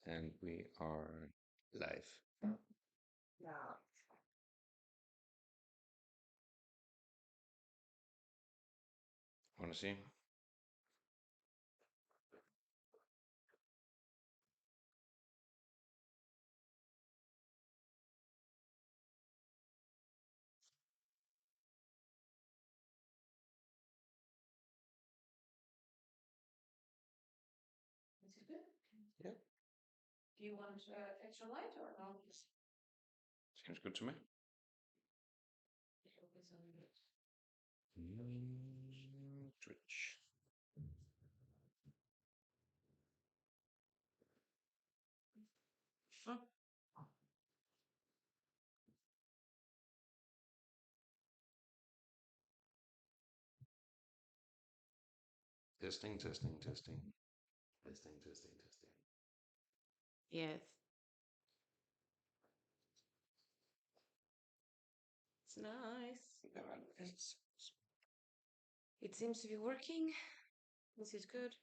And we are live. Yeah. Want to see? Is it good? Yep. Do you want extra light or no? Seems good to me. Focus on it. Twitch. Huh? Testing, testing, testing. Testing, testing, testing. Yes. It's nice. It seems to be working. This is good.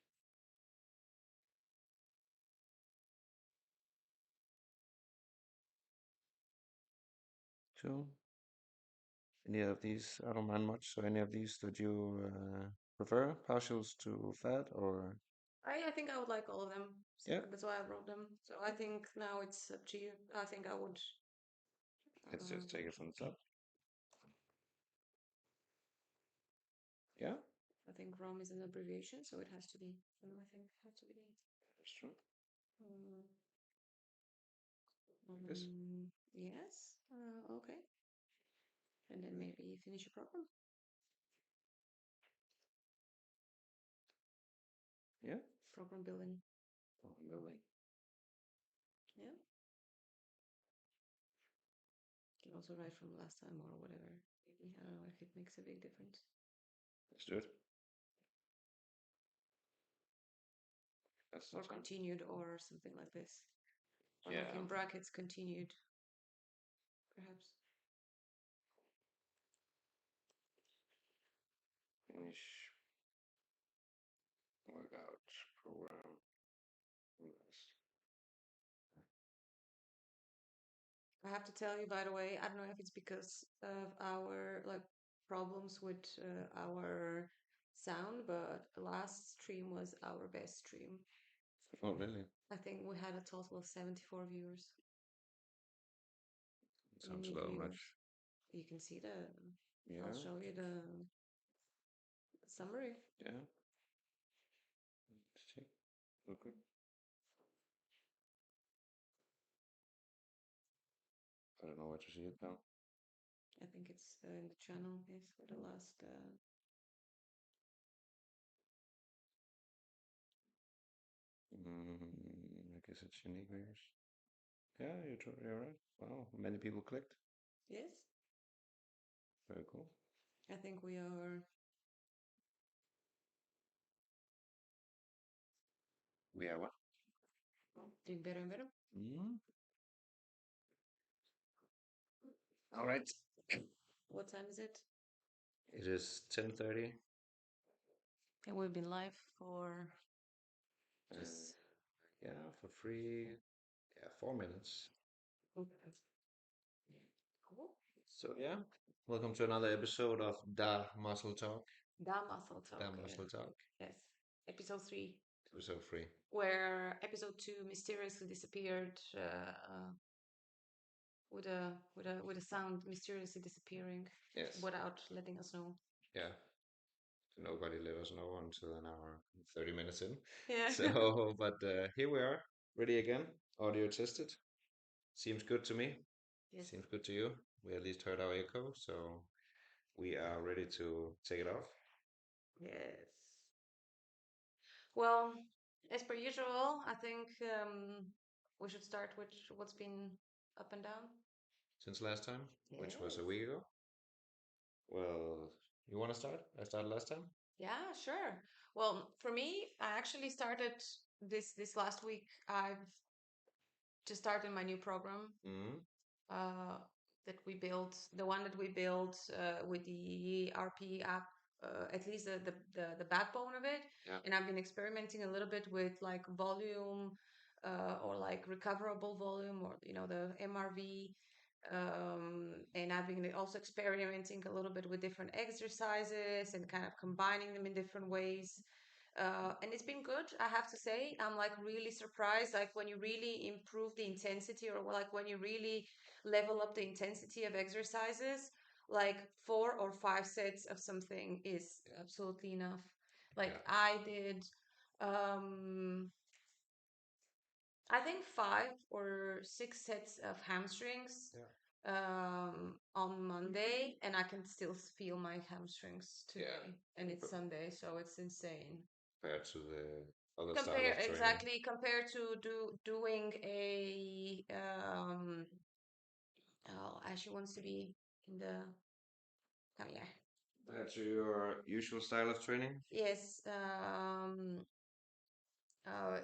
Cool. Any of these, I don't mind much. So any of these that you prefer, partials to fat or? I think I would like all of them. So Yeah, that's why I wrote them. So I think now it's up to you. I think I would. let's just Um, take it from the top. Yeah, I think ROM is an abbreviation, so it has to be. I think it has to be. that's true. Um, Like this. yes. Okay. And then maybe finish your program. Yeah. Program building. Building. Yeah. You can also write from last time or whatever. Maybe I don't know if it makes a big difference. Let's do it. That's Or fine. continued or something like this. Or like Yeah. in brackets continued, perhaps. Finish workout program. Yes. I have to tell you, by the way, I don't know if it's because of our like problems with our sound, but the last stream was our best stream. Oh, really? I think we had a total of 74 viewers. Sounds a Unique little viewers. much. You can see the. I'll Yeah. show you the summary. Yeah. Let's see. Okay. I don't know where to see it now. I think it's in the channel. Yes, for the last. I guess it's unique viewers. Yeah, you're right. Wow, many people clicked. Yes, Very cool. I think we are. We are what? Doing better and better. Mm. All right. What time is it? It is 10:30. And we've been live for Uh, just. yeah, for free. Yeah, 4 minutes. Okay. Cool. So yeah, welcome to another episode of Da Muscle Talk. Da Muscle Da Talk. Muscle Talk. Yes. Episode 3, Episode 3. where episode 2 mysteriously disappeared with a sound mysteriously disappearing Yes. without letting us know. Yeah. Nobody let us know until an hour and 30 minutes in. Yeah. So, but here we are, ready again. Audio tested. Seems good to me. Yes. Seems good to you. We at least heard our echo, so we are ready to take it off. Yes. Well, as per usual, I think we should start with what's been up and down. Since last time, which was a Yes. week ago. Well, you want to start? I started last time. Yeah, sure. Well, for me, I actually started this last week. I've just started my new program Mm-hmm. uh, that we built, the one that we built with the RP app, at least the backbone of it. Yeah. And I've been experimenting a little bit with like volume or like recoverable volume, or the MRV. And I've been also experimenting a little bit with different exercises and kind of combining them in different ways. And it's been good, I have to say. I'm like really surprised, like when you really improve the intensity, or like when you really level up the intensity of exercises, like 4 or 5 sets of something is absolutely enough. Yeah. Like I did, um, I think 5 or 6 sets of hamstrings Yeah. on Monday, and I can still feel my hamstrings Yeah. today. And it's Sunday, so it's insane. Compared to the other style Compare of training. exactly compared to doing a oh, Ashley wants to be in the come here. Compared to your usual style of training. Yes, uh, uh,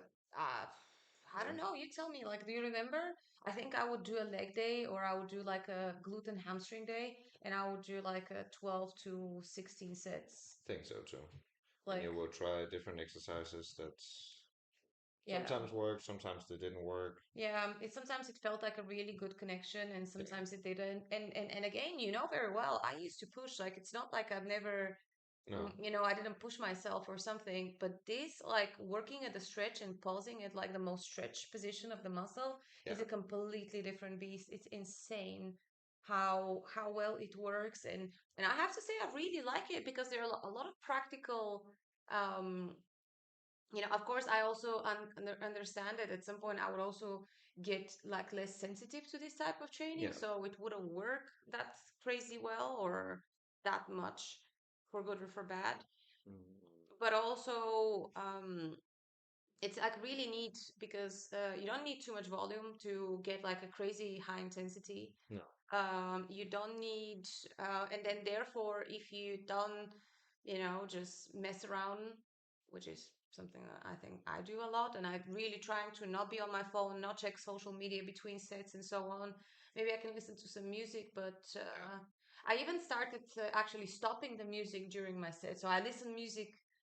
I Yeah. don't know. You tell me. Like, do you remember? I think I would do a leg day, or I would do like a gluten hamstring day, and I would do like a 12 to 16 sets. Think so too. And Like, you will try different exercises that yeah. sometimes work, sometimes they didn't work. Yeah, it sometimes it felt like a really good connection, and Yeah. sometimes it didn't. And again, you know very well, I used to push. Like, it's not like I've never, No. I didn't push myself or something. But this, like working at the stretch and pausing at like the most stretched position of the muscle, Yeah. is a completely different beast. It's insane how well it works, and I have to say I really like it because there are a lot of practical um of course, I also understand that at some point I would also get like less sensitive to this type of training, Yeah. so it wouldn't work that crazy well or that much for good or for bad. But also, it's like really neat because you don't need too much volume to get like a crazy high intensity. No. You don't need, and then therefore, if you don't, just mess around, which is something that I think I do a lot, and I'm really trying to not be on my phone, not check social media between sets and so on. Maybe I can listen to some music, but I even started actually stopping the music during my set. So I listen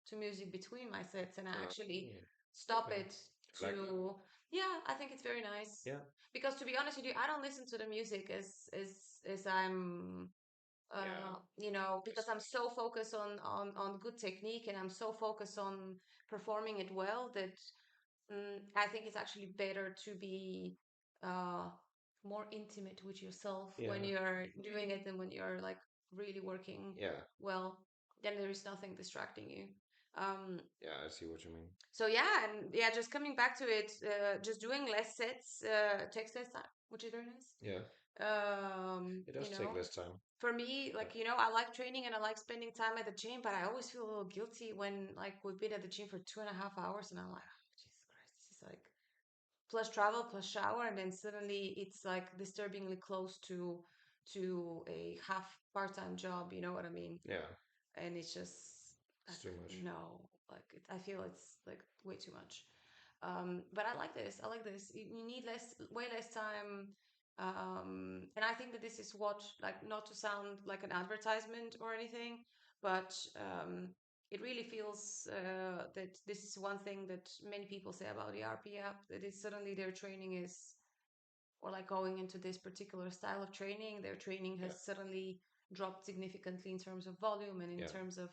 to music between my sets, and I actually stop Okay. it I like that. to, yeah, I think it's very nice Yeah. because to be honest with you, I don't listen to the music as I'm Yeah. because I'm so focused on good technique, and I'm so focused on performing it well that I think it's actually better to be uh more intimate with yourself when Yeah. you're doing it than when you're like really working Yeah. well. Then there is nothing distracting you. Um, Yeah. I see what you mean. so yeah, and yeah, just coming back to it, just doing less sets takes less time, which is very nice. Yeah. Um, It you does take know, less time. for me, Yeah. like, I like training and I like spending time at the gym, but I always feel a little guilty when like we've been at the gym for 2.5 hours and I'm like, oh, Jesus Christ, this is like plus travel plus shower, and then suddenly it's like disturbingly close to a half part-time job, you know what I mean? Yeah. And it's just It's too much. no, like I feel it's like way too much. But I like this. I like this. You need way less time. And I think that this is what, like, not to sound like an advertisement or anything, but it really feels that this is one thing that many people say about the RP app, that is suddenly their training is, or like going into this particular style of training, their training Yeah. has suddenly dropped significantly in terms of volume and in Yeah. terms of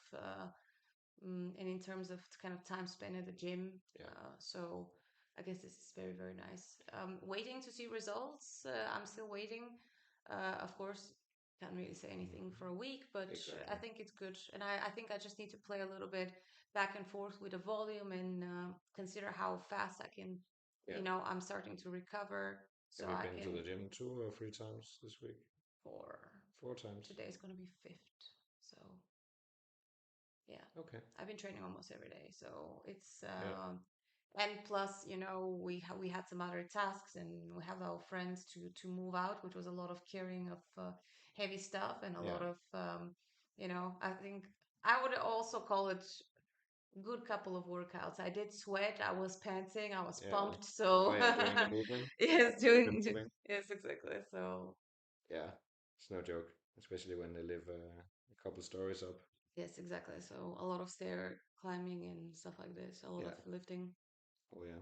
kind of time spent at the gym. Yeah. So I guess this is very, very nice. Waiting to see results. I'm still waiting. Of course, can't really say anything for a week, but I Exactly. think it's good. And I think I just need to play a little bit back and forth with the volume and consider how fast I can, Yeah. I'm starting to recover. So Have you I been to can, the gym 2 or 3 times this week? for 4 times. today is going to be fifth. So yeah, Okay. I've been training almost every day, so it's Yeah. and plus, we had some other tasks, and we have our friends to move out, which was a lot of carrying of heavy stuff and a Yeah. lot of I think I would also call it good couple of workouts. I did sweat, I was panting, I was Yeah. pumped, Oh so yeah, doing the movement. yes, The doing moving. yes, exactly. So Yeah. It's no joke, especially when they live a couple stories up. yes, exactly. So a lot of stair climbing and stuff like this, a lot Yeah. of lifting. Oh yeah.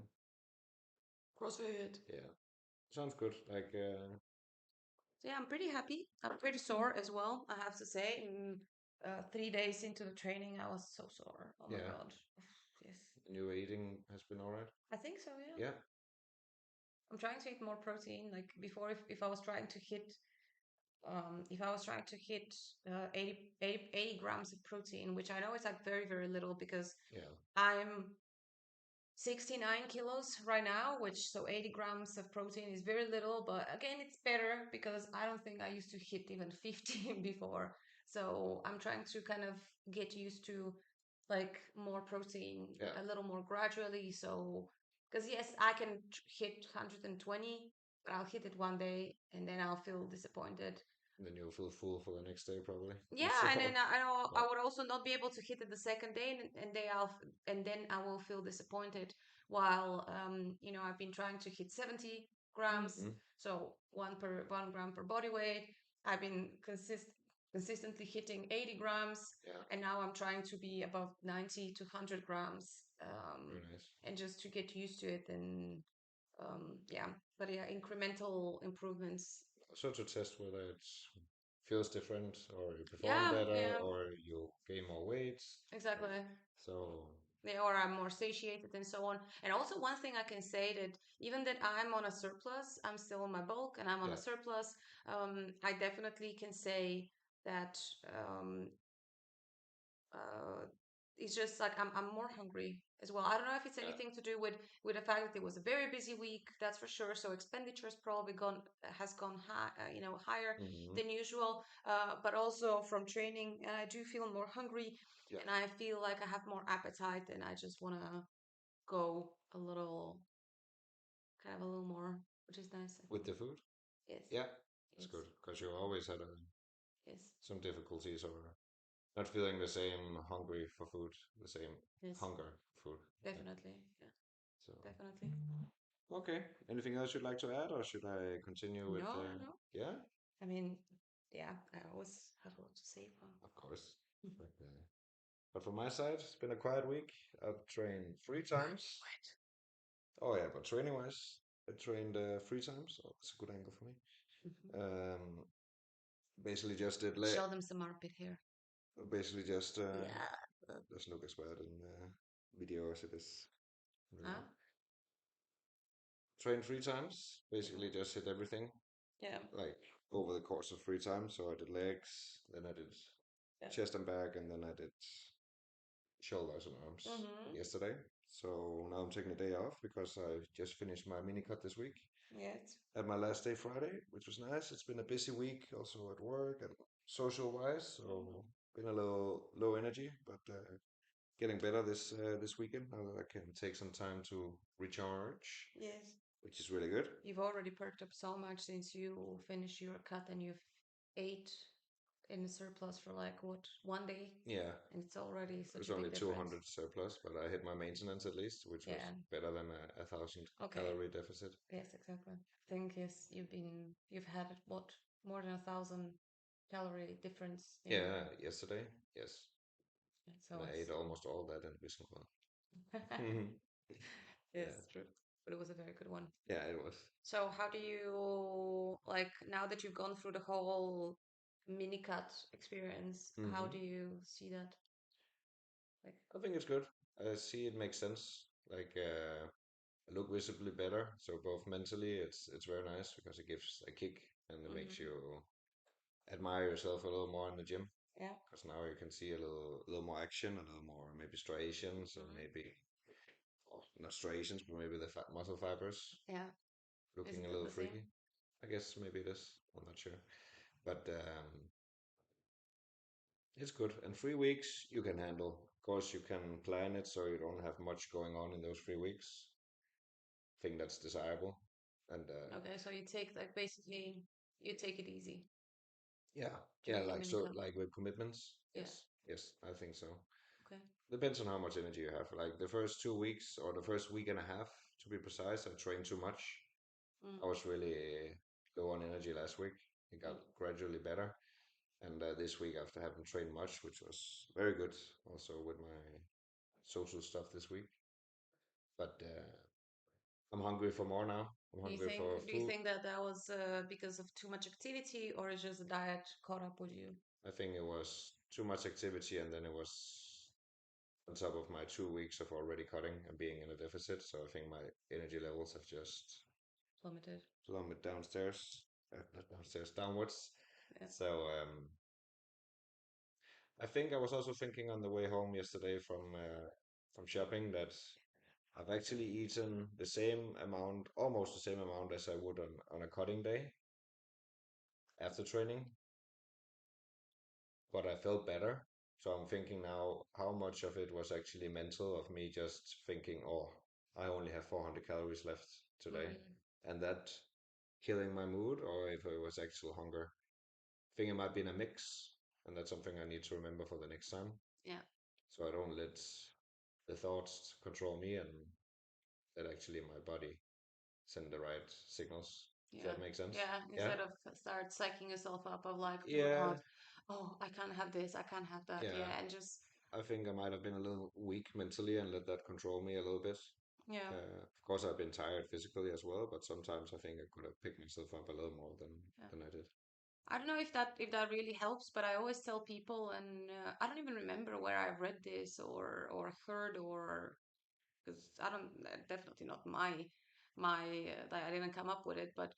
CrossFit. Yeah, sounds good. Like, So yeah, I'm pretty happy. I'm pretty sore as well, I have to say. 3 days into the training, I was so sore. Oh my yeah, God. Yes. and your eating has been all right. I think so, yeah. Yeah, I'm trying to eat more protein. Like before, if I was trying to hit, if I was trying to hit 80 grams of protein, which I know is like very, very little because yeah, I'm 69 kilos right now, which so 80 grams of protein is very little, but again, it's better because I don't think I used to hit even 50 before. So I'm trying to kind of get used to like more protein yeah. a little more gradually. So, because yes, I can hit 120, but I'll hit it one day and then I'll feel disappointed. And then you'll feel full for the next day probably. Yeah, and then So, I know yeah. I would also not be able to hit it the second day, and then I will feel disappointed. While I've been trying to hit 70 grams, Hmm. so 1 gram per body weight. I've been consistently hitting 80 grams, Yeah, and now I'm trying to be above 90 to 100 grams, very nice. and just to get used to it. And yeah, but yeah, incremental improvements. So to test whether it feels different or you perform Yeah, better yeah, or you gain more weight. exactly. Like, so, Or I'm more satiated and so on. And also one thing I can say that even that I'm on a surplus, I'm still on my bulk and I'm on a yeah, surplus. I definitely can say that uh, it's just like I'm more hungry as well. I don't know if it's yeah. anything to do with the fact that it was a very busy week, that's for sure. So expenditures probably gone has gone high, higher Hmm. than usual. But also from training, and I do feel more hungry, Yeah. and I feel like I have more appetite, and I just want to go a little, kind of a little more, which is nice, I With think. the food. Yes, Yeah, that's yes, good because you definitely. always had Yes, some difficulties or not feeling the same hungry for food, the same yes, hunger for food. Yeah. definitely. Yeah, So, definitely. okay. Anything else you'd like to add or should I continue with, No, no. yeah, I mean, yeah, I always have a lot to say. of course. But, but from my side, it's been a quiet week. I've trained 3 times. Oh yeah, but training wise, I trained 3 times. Oh, that's a good angle for me. Um, basically just did leg. Show them some armpit hair. Basically just Yeah. doesn't look as bad in video as it is in real Huh? life. Trained 3 times. Basically Mhm. just hit everything Yeah. like over the course of 3 times. So I did legs, then I did Yeah. chest and back, and then I did shoulders and arms Mm-hmm. yesterday. So now I'm taking a day off because I just finished my mini cut this week. Yes. Had my last day Friday, which was nice. It's been a busy week also at work and social wise, so Mm-hmm. been a little low energy, but getting better this weekend now that I can take some time to recharge, Yes. which is really good. You've already perked up so much since you finished your cut, and you've ate in the surplus for like what, 1 day, Yeah, and it's already it such was a only big difference. 200 surplus, but I hit my maintenance at least, which was Yeah. better than a 1,000 calorie Okay. deficit. Yes, exactly. I think yes, you've had what, more than 1,000 calorie difference in Yeah, your. yesterday, yes, and So I ate it's. almost all that in Wissenbach. Yes, Yeah, true. But it was a very good one. yeah, it was. So how do you, like, now that you've gone through the whole mini cut experience, how Hmm. do you see that? Like, I think it's good. I see it makes sense. Like, I look visibly better. So both mentally, it's very nice because it gives a kick and it makes you hmm admire yourself a little more in the gym. yeah. Because now you can see a little more action, a little more maybe striations or hmm maybe or not striations, but maybe the fat muscle fibers Yeah. looking Isn't a that little the same? freaky. I guess maybe it is. I'm not sure, but it's good. And 3 weeks you can handle. Of course, you can plan it so you don't have much going on in those 3 weeks. Think that's desirable. And Okay, so you take like basically you take it easy yeah, yeah, during the like mini so, cut. like with commitments. Yeah. Yes, yes, I think so. Okay. Depends on how much energy you have. Like the first 2 weeks or the first week and a half, to be precise, I trained too much. Mm, I was really low on energy last week. It got mm. gradually better. And this week, after having trained much, which was very good, also with my social stuff this week. But I'm hungry for more now. I'm hungry for Do you food. think that that was because of too much activity, or is just the diet caught up with you? I think it was too much activity, and then it was on top of my 2 weeks of already cutting and being in a deficit. So I think my energy levels have just Plummeted. plummeted downstairs, not downstairs, downwards. Yeah. So I think I was also thinking on the way home yesterday from shopping that I've actually eaten the same amount, almost the same amount as I would on a cutting day after training, but I felt better. So I'm thinking now how much of it was actually mental of me just thinking, oh, I only have 400 calories left today, Mm, and that killing my mood, or if it was actual hunger. I think it might be in a mix, and that's something I need to remember for the next time. yeah. So I don't let the thoughts control me and let actually my body send the right signals. Does Yeah. that make sense? Yeah. Yeah? Instead of start psyching yourself up of like, oh my Yeah, God, oh, I can't have this, I can't have that. yeah. Yeah. And just, I think I might have been a little weak mentally and let that control me a little bit. yeah. Of course, I've been tired physically as well, but sometimes I think I could have picked myself up a little more Yeah. than I did. I don't know if that really helps, but I always tell people, and I don't even remember where I read this or heard or because I don't definitely not my I didn't come up with it, but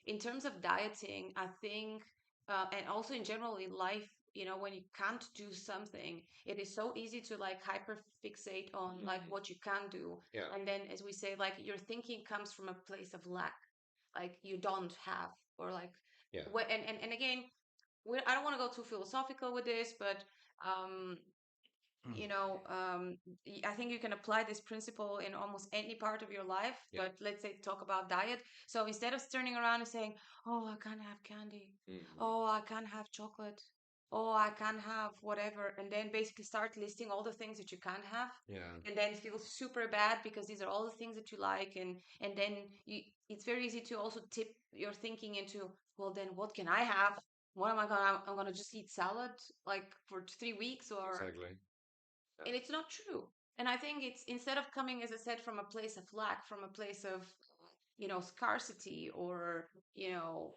in terms of dieting, I think and also in general in life, you know, when you can't do something, it is so easy to like hyper fixate on like what you can do, Yeah, and then as we say, like your thinking comes from a place of lack, like you don't have or like yeah, what and again, I don't want to go too philosophical with this, but um mm, you know, I think you can apply this principle in almost any part of your life. yeah, But let's say talk about diet. So instead of turning around and saying, "Oh, I can't have candy," mm, "Oh, I can't have chocolate," "Oh, I can't have whatever," and then basically start listing all the things that you can't have, yeah, and then feel super bad because these are all the things that you like, and then it's very easy to also tip your thinking into, well, then what can I have? What am I gonna? I'm gonna just eat salad like for 3 weeks, or exactly. Yeah, and it's not true. And I think it's instead of coming, as I said, from a place of lack, from a place of, you know, scarcity or, you know,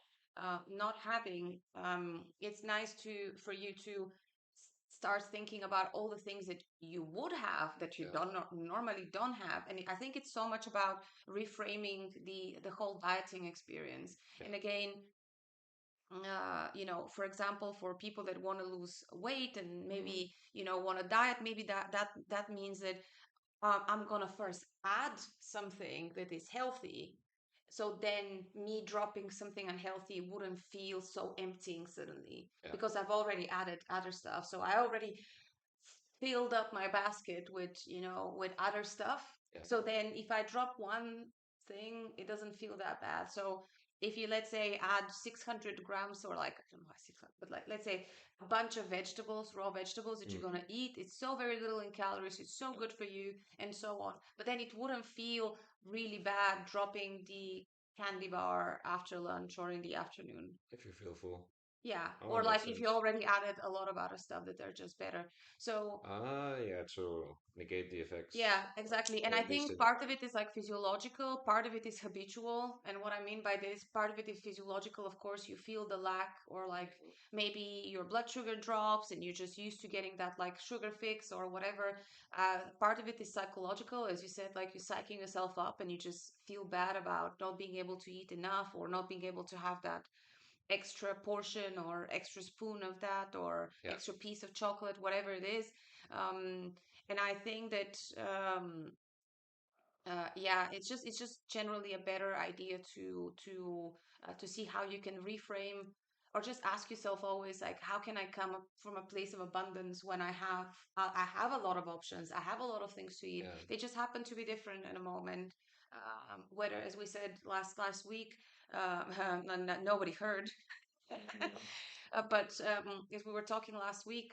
not having, it's nice to, for you to start thinking about all the things that you would have that you yeah, don't normally don't have. And I think it's so much about reframing the whole dieting experience. yeah, And again, you know, for example, for people that want to lose weight and maybe, you know, want to diet, maybe that means that I'm gonna first add something that is healthy, so then me dropping something unhealthy wouldn't feel so emptying suddenly yeah, because I've already added other stuff. So I already filled up my basket with, you know, with other stuff. yeah, So then if I drop one thing, it doesn't feel that bad. So if you, let's say, add 600 grams, or like, I don't know why 600, but like, let's say a bunch of vegetables, raw vegetables that you're mm, going to eat, it's so very little in calories, it's so good for you, and so on. But then it wouldn't feel really bad dropping the candy bar after lunch or in the afternoon. if you feel full. Yeah. Oh, Or that makes like if you sense. already added a lot of other stuff that are just better. So Ah, yeah, to negate the yeah, effects, exactly. And or I at least think it. part of it is like physiological, part of it is habitual. And what I mean by this, part of it is physiological. Of course, you feel the lack, or like maybe your blood sugar drops and you're just used to getting that like sugar fix or whatever. Part of it is psychological, as you said, like you're psyching yourself up and you just feel bad about not being able to eat enough or not being able to have that extra portion or extra spoon of that or Yeah, extra piece of chocolate, whatever it is. Um, and I think that yeah, it's just generally a better idea to see how you can reframe or just ask yourself always like, how can I come up from a place of abundance when I have a lot of options, I have a lot of things to eat, yeah, they just happen to be different in a moment. Whether, as we said last week, nobody heard. But as we were talking last week,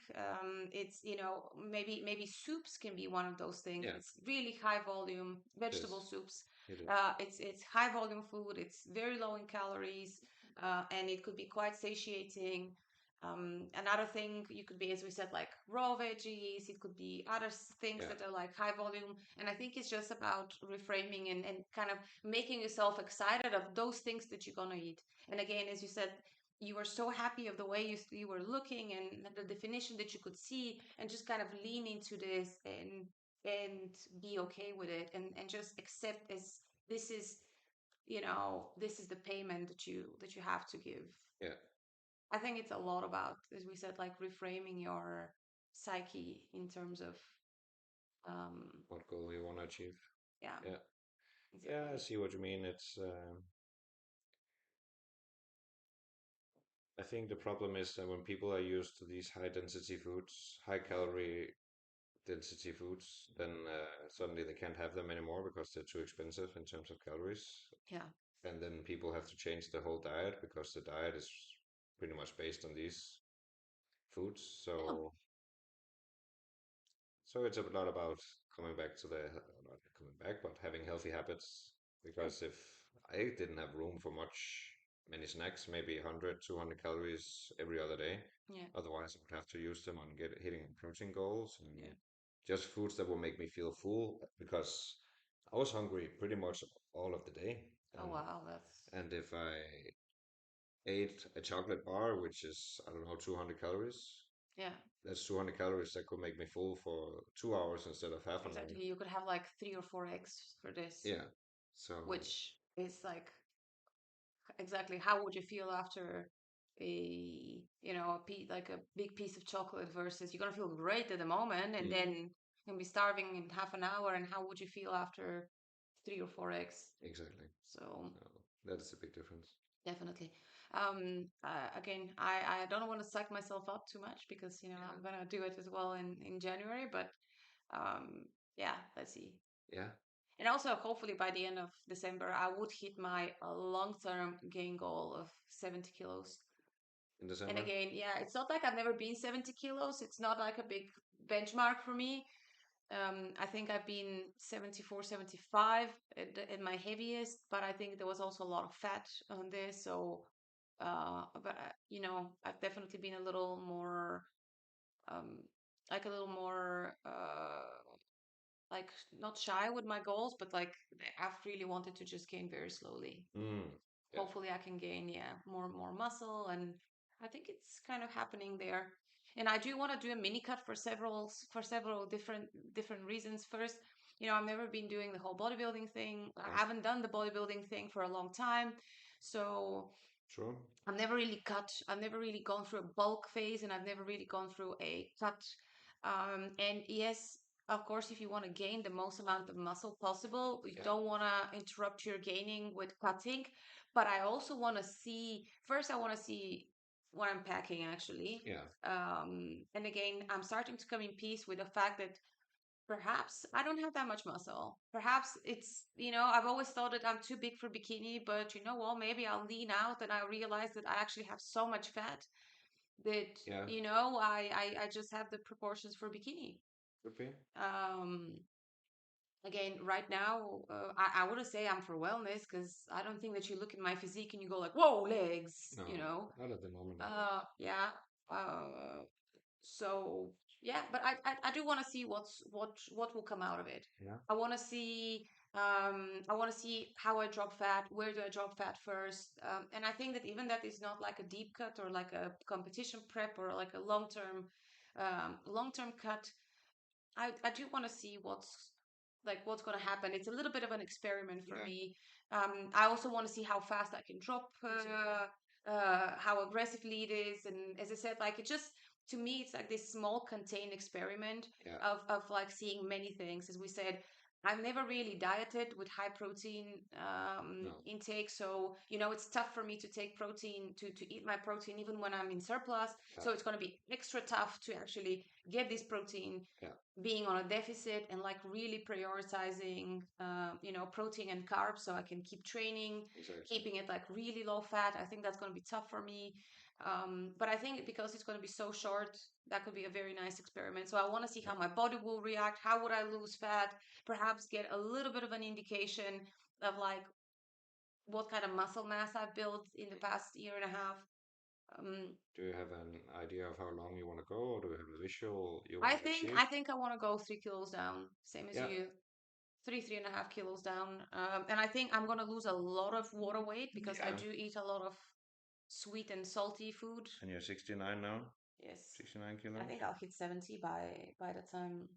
it's, you know, maybe soups can be one of those things. yeah. It's really high volume It vegetable is. soups. It is. It's high volume food. It's very low in calories, and it could be quite satiating. Another thing you could be, as we said, like raw veggies. It could be other things Yeah. that are like high volume. And I think it's just about reframing and kind of making yourself excited of those things that you're gonna eat. And again, as you said, you were so happy of the way you were looking and the definition that you could see, and just kind of lean into this and be okay with it, and just accept as this is, this is the payment that you have to give. Yeah. I think it's a lot about, as we said, like reframing your psyche in terms of, um, What goal you want to achieve? yeah, Yeah. Yeah, I exactly. see what you mean. I think the problem is that when people are used to these high density foods, high calorie density foods, then suddenly they can't have them anymore because they're too expensive in terms of calories. Yeah. And then people have to change the whole diet because the diet is pretty much based on these foods. Yeah. So it's a lot about coming back to not coming back, but having healthy habits. True. Because if I didn't have room for many snacks, maybe 100, 200 calories every other day, Yeah. otherwise I would have to use them on hitting protein goals Yeah. and just foods that will make me feel full because I was hungry pretty much all of the day. Oh wow, that's And if I ate a chocolate bar, which is, I don't know, 200 calories, yeah, that's 200 calories that could make me full for 2 hours instead of half an hour. exactly. You could have like 3 or 4 eggs for this, Yeah. So, which is like exactly how would you feel after like a big piece of chocolate versus you're gonna feel great at the moment and mm, then you're gonna be starving in half an hour, and how would you feel after 3 or 4 eggs? exactly. So So that is a big difference. definitely. Again, I don't want to psych myself up too much because I'm gonna do it as well in January, but yeah, let's see. Yeah. And also, hopefully, by the end of December, I would hit my long-term gain goal of 70 kilos. In And December? again, yeah, it's not like I've never been 70 kilos. It's not like a big benchmark for me. I think I've been 74, 75 at my heaviest, but I think there was also a lot of fat on this. So, I've definitely been a little more, um, like a little more, like not shy with my goals, but like I've really wanted to just gain very slowly. Mm, yeah. Hopefully I can gain, yeah, more muscle, and I think it's kind of happening there. And I do want to do a mini cut for several different reasons. First, I've never been doing the whole bodybuilding thing. I Yeah. haven't done the bodybuilding thing for a long time. So True. I've never really gone through a bulk phase, and I've never really gone through a cut. And yes, of course, if you want to gain the most amount of muscle possible, you Yeah. don't want to interrupt your gaining with cutting. But I also want to see, first, I want to see what I'm packing actually. Yeah. And again, I'm starting to come in peace with the fact that perhaps I don't have that much muscle. Perhaps I've always thought that I'm too big for bikini, but you know what? Maybe I'll lean out and I realize that I actually have so much fat that, Yeah. I just have the proportions for bikini. Could be. Um, Again, right now, I wouldn't say I'm for wellness because I don't think that you look at my physique and you go like, whoa, legs, No, not at the moment. Yeah. Uh, so yeah, but I do want to see what will come out of it. Yeah. I want to see how I drop fat, where do I drop fat first, and I think that even that is not like a deep cut or like a competition prep or like a long term cut. I do want to see what's going to happen. It's a little bit of an experiment for Yeah. me. I also want to see how fast I can drop, how aggressively it is, and as I said, like it just to me, it's like this small contained experiment Yeah. of like seeing many things. As we said, I've never really dieted with high protein No. intake, so it's tough for me to take protein to eat my protein even when I'm in surplus. Yeah. So it's going to be extra tough to actually get this protein Yeah. being on a deficit and like really prioritizing protein and carbs so I can keep training, Exactly. keeping it like really low fat. I think that's going to be tough for me, but I think because it's going to be so short, that could be a very nice experiment. So I want to see Yeah. how my body will react. How would I lose fat? Perhaps get a little bit of an indication of like what kind of muscle mass I've built in the past year and a half. Um, Do you have an idea of how long you want to go, or do you have a visual you I want to think achieve? I think I want to go 3 kilos down, same as Yeah, you. 3.5 kilos down. And I think I'm gonna lose a lot of water weight because I yeah. do eat a lot of sweet and salty food. And you're 69 now? Yes. 69 I kilos? think I'll hit 70 by the time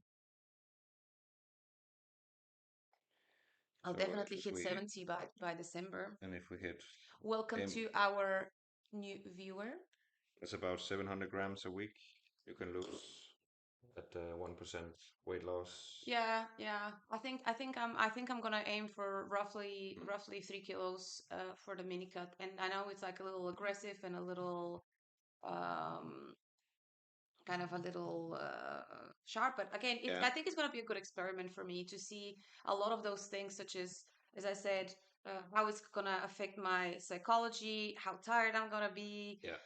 I'll So definitely if hit we 70 by December. and if we hit Welcome aim, to our new viewer. it's about 700 grams a week you can lose at 1% weight loss. Yeah, yeah. I think I'm gonna aim for roughly Mm. roughly 3 kilos for the mini cut. And I know it's like a little aggressive and a little um kind of a little sharp. But again, Yeah, I think it's going to be a good experiment for me to see a lot of those things, such as I said, how it's going to affect my psychology, how tired I'm going to be, yeah,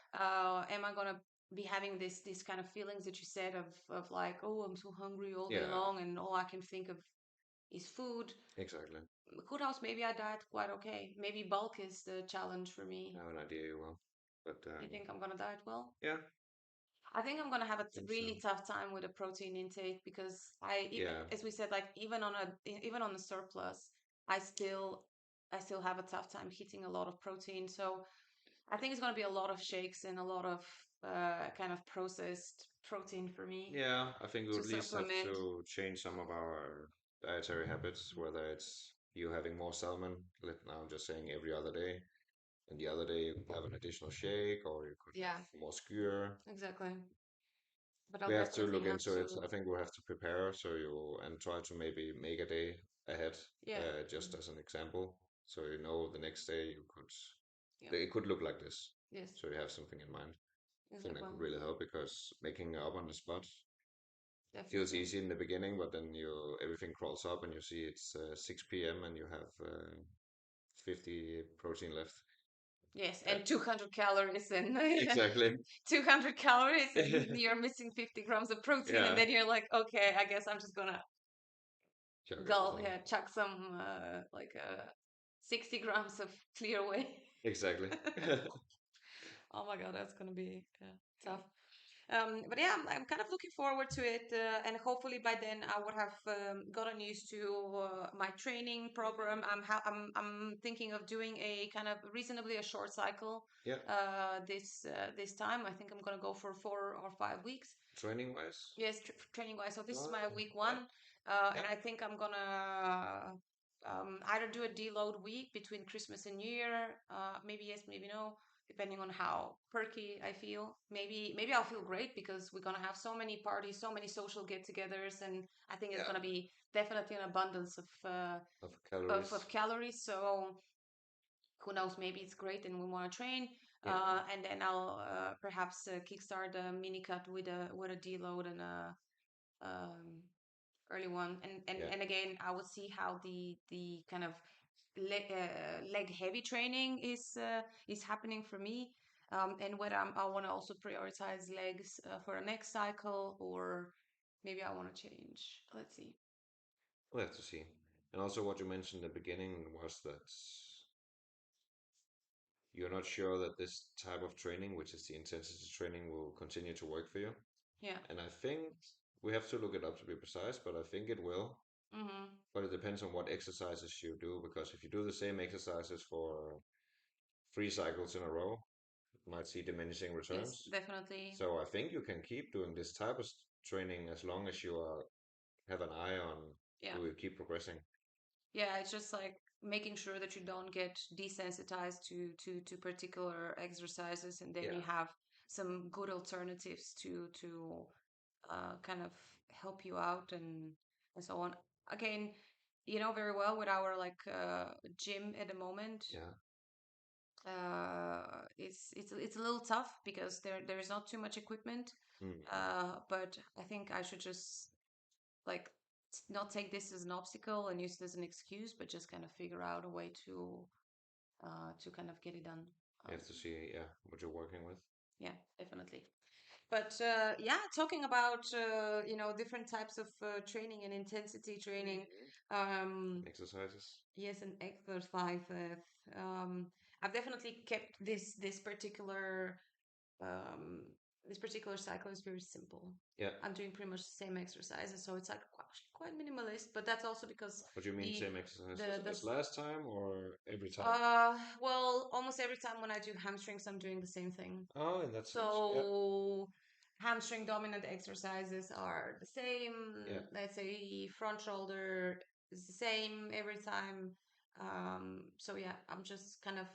am I going to be having this kind of feelings that you said of like, oh, I'm so hungry all day yeah, long, and all I can think of is food. exactly. Who knows? Maybe I diet quite okay. Maybe bulk is the challenge for I me. have an idea you will. But You think I'm gonna diet well? yeah, I think I'm gonna have a I think so. really tough time with a protein intake because Yeah, as we said, like even on the surplus, I still I still have a tough time hitting a lot of protein. So I think it's gonna be a lot of shakes and a lot of kind of processed protein for me yeah, I think we to at least have supplement. to change some of our dietary habits, whether it's you having more salmon, now I'm just saying every other day, and the other day you could have an additional shake, or you could Yeah, have more skewer. exactly. But I'll We have to definitely look have into it. to. I think we'll have to prepare so you and try to maybe make a day ahead, Yeah, just as an example, so you know the next day you could yeah, it could look like this, yes, so you have something in mind. I think that exactly, could really help because making it up on the spot feels definitely. easy in the beginning, but then you everything crawls up and you see it's 6 p.m. and you have 50 protein left. Yes, Uh, and 200 calories and exactly. 200 calories and you're missing 50 grams of protein and Yeah, then you're like, okay, I guess I'm just gonna chug gulp, everything. yeah, chuck some 60 grams of clear whey. Exactly. Oh my God, that's gonna be tough. But yeah, I'm kind of looking forward to it, and hopefully by then I would have gotten used to my training program. I'm thinking of doing a kind of reasonably a short cycle Yeah, this time. I think I'm gonna go for 4 or 5 weeks. training wise. Yes, training wise. So this is Oh, my week yeah, one, yeah, and I think I'm gonna either do a deload week between Christmas and New Year. Maybe yes, maybe no, depending on how perky I feel. Maybe I'll feel great because we're gonna have so many parties, so many social get-togethers, and I think it's yeah. gonna be definitely an abundance Of of calories. calories. So who knows? Maybe it's great, and we want to train. Yeah, And then I'll perhaps kickstart a mini cut with a deload and a um, early one, yeah, and again I will see how the kind of leg heavy training is happening for me, and whether I want to also prioritize legs for a next cycle, or maybe I want to change. Let's see. we'll have to see. And also, what you mentioned in the beginning was that you're not sure that this type of training, which is the intensity training, will continue to work for you. Yeah. And I think we have to look it up to be precise, but I think it will. Mm-hmm. But it depends on what exercises you do, because if you do the same exercises for 3 cycles in a row, you might see diminishing Yes, returns. definitely. So I think you can keep doing this type of training as long as you have an eye on Yeah. do you keep progressing. Yeah, it's just like making sure that you don't get desensitized to particular exercises, and then you Yeah, have some good alternatives to kind of help you out and so on. Again, you know very well with our like gym at the moment, yeah, it's a little tough because there's not too much equipment. mm, But I think I should just like not take this as an obstacle and use it as an excuse, but just kind of figure out a way to kind of get it done. you Um, have to see what you're working with. yeah, definitely. But yeah, talking about different types of training and intensity training. Mhm. Um, Exercises. yes, and exercises. I've definitely kept this particular. um, this particular cycle is very simple. Yeah. I'm doing pretty much the same exercises, so it's like quite minimalist. But that's also because What do you mean the same exercises the as last time or every time? well, almost every time when I do hamstrings, I'm doing the same thing. Oh, in that sense. Yeah. So hamstring dominant exercises are the same. Yeah. Let's say front shoulder is the same every time. So yeah, I'm just kind of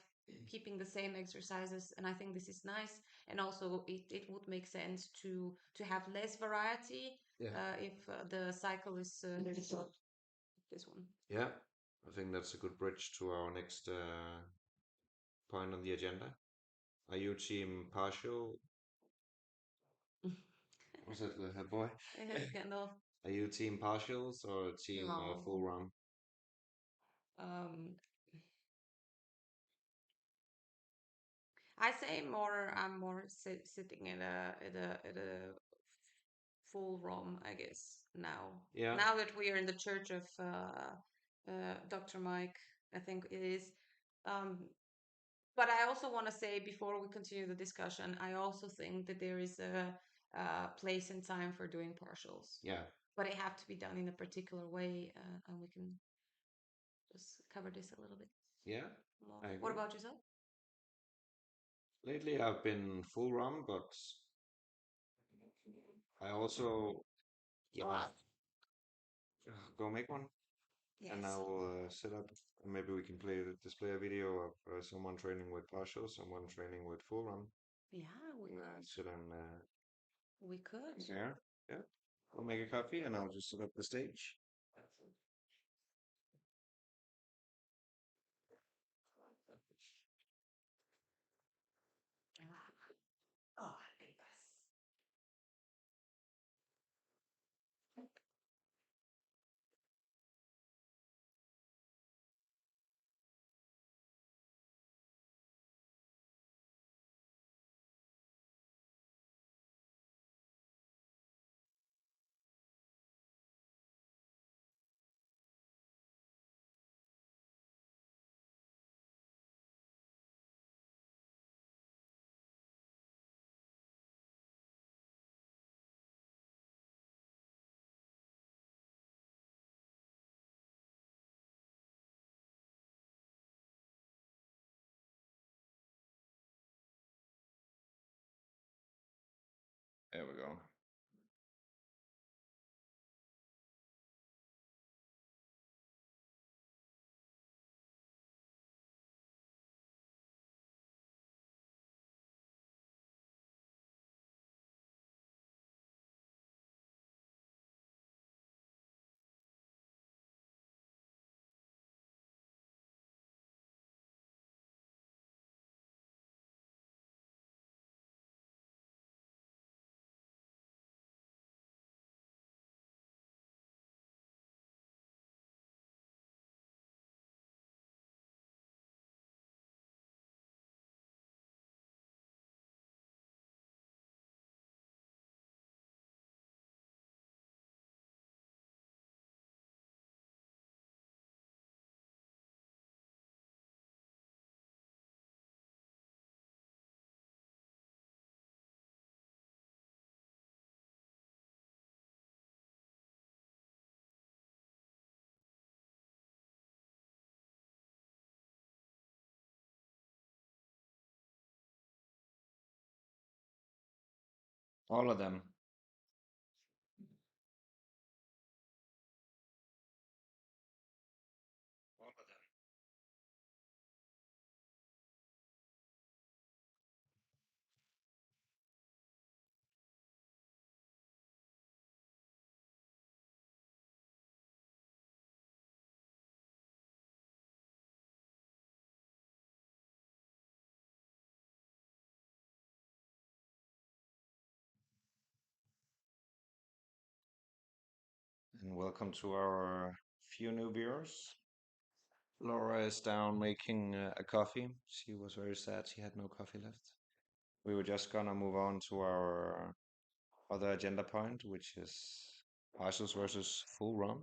keeping the same exercises, and I think this is nice. And also, it would make sense to have less variety Yeah. if the cycle is very short. This one. Yeah. I think that's a good bridge to our next point on the agenda. Are you team partial? Was it the head boy? Kind of. Are you team partials or team full No. run? Um, I say more. I'm more sitting at a full ROM, I guess. Yeah. Now that we are in the church of Dr. Mike, I think it is. Um, but I also want to say before we continue the discussion, I also think that there is a place and time for doing partials, Yeah. but it have to be done in a particular way, and we can just cover this a little bit Yeah. more. I What agree. about yourself? Lately I've been full run, but I also uh, go make one, and I Yes. will set up. Maybe we can display a video of someone training with partial, someone training with full run, Yeah, we and could. sit on We could. there. Yeah, I'll make a coffee, and I'll just set up the stage. Oh, There we go. All of them. And welcome to our few new viewers. Laura is down making a coffee. She was very sad she had no coffee left. We were just gonna move on to our other agenda point, which is partials versus full run.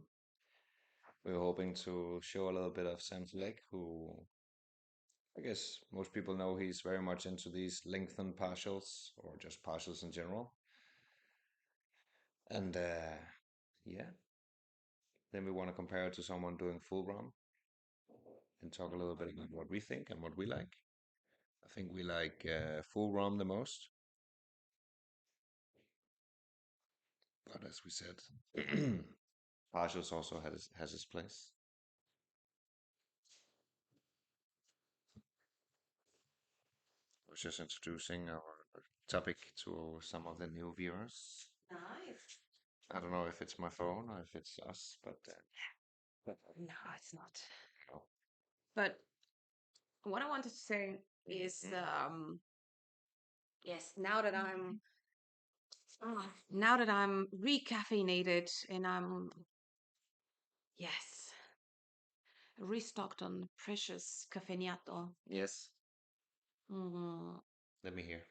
We were hoping to show a little bit of Sam Fleck, who I guess most people know he's very much into these lengthened partials or just partials in general. And yeah, then we want to compare it to someone doing full ROM and talk a little bit about what we think and what we like. I think we like full ROM the most, but as we said, partials also has its place. I was just introducing our topic to some of the new viewers. Nice. I don't know if it's my phone or if it's us, but No, it's not. oh. But what I wanted to say is, yes, now that I'm recaffeinated and I'm, yes, restocked on precious caffeinato. Yes, Mm. let me hear.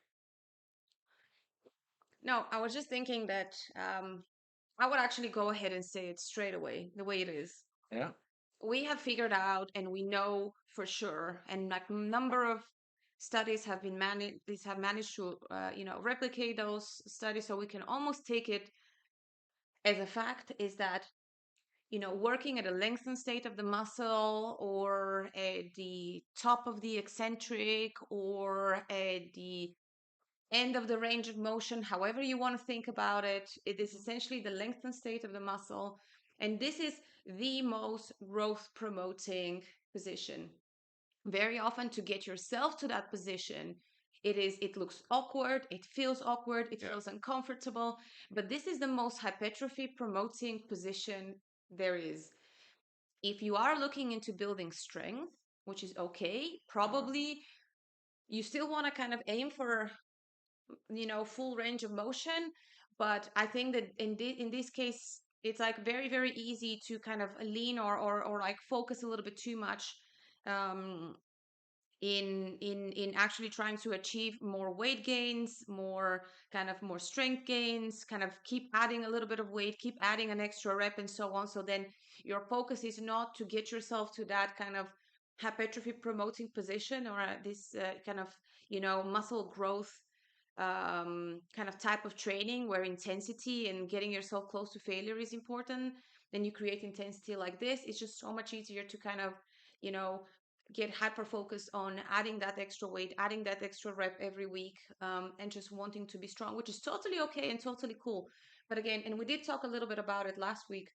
No, I was just thinking that I would actually go ahead and say it straight away, the way it is. Yeah. We have figured out, and we know for sure, and like number of studies have been managed. These have managed to, replicate those studies, so we can almost take it as a fact. Is that working at a lengthened state of the muscle, or at the top of the eccentric, or at the end of the range of motion, however you want to think about it. It is essentially the lengthened state of the muscle. And this is the most growth promoting position. Very often, to get yourself to that position, it looks awkward, it feels awkward, it Yeah. feels uncomfortable. But this is the most hypertrophy promoting position there is. If you are looking into building strength, which is okay, probably you still want to kind of aim for full range of motion. But I think that in this case, it's like very, very easy to kind of lean, or like focus a little bit too much, um in actually trying to achieve more weight gains, more strength gains, kind of keep adding a little bit of weight, keep adding an extra rep, and so on. So then your focus is not to get yourself to that kind of hypertrophy promoting position, or this kind of muscle growth kind of type of training, where intensity and getting yourself close to failure is important. Then you create intensity like this. It's just so much easier to kind of you know get hyper focused on adding that extra weight, adding that extra rep every week, and just wanting to be strong, which is totally okay and totally cool. But again, and we did talk a little bit about it last week,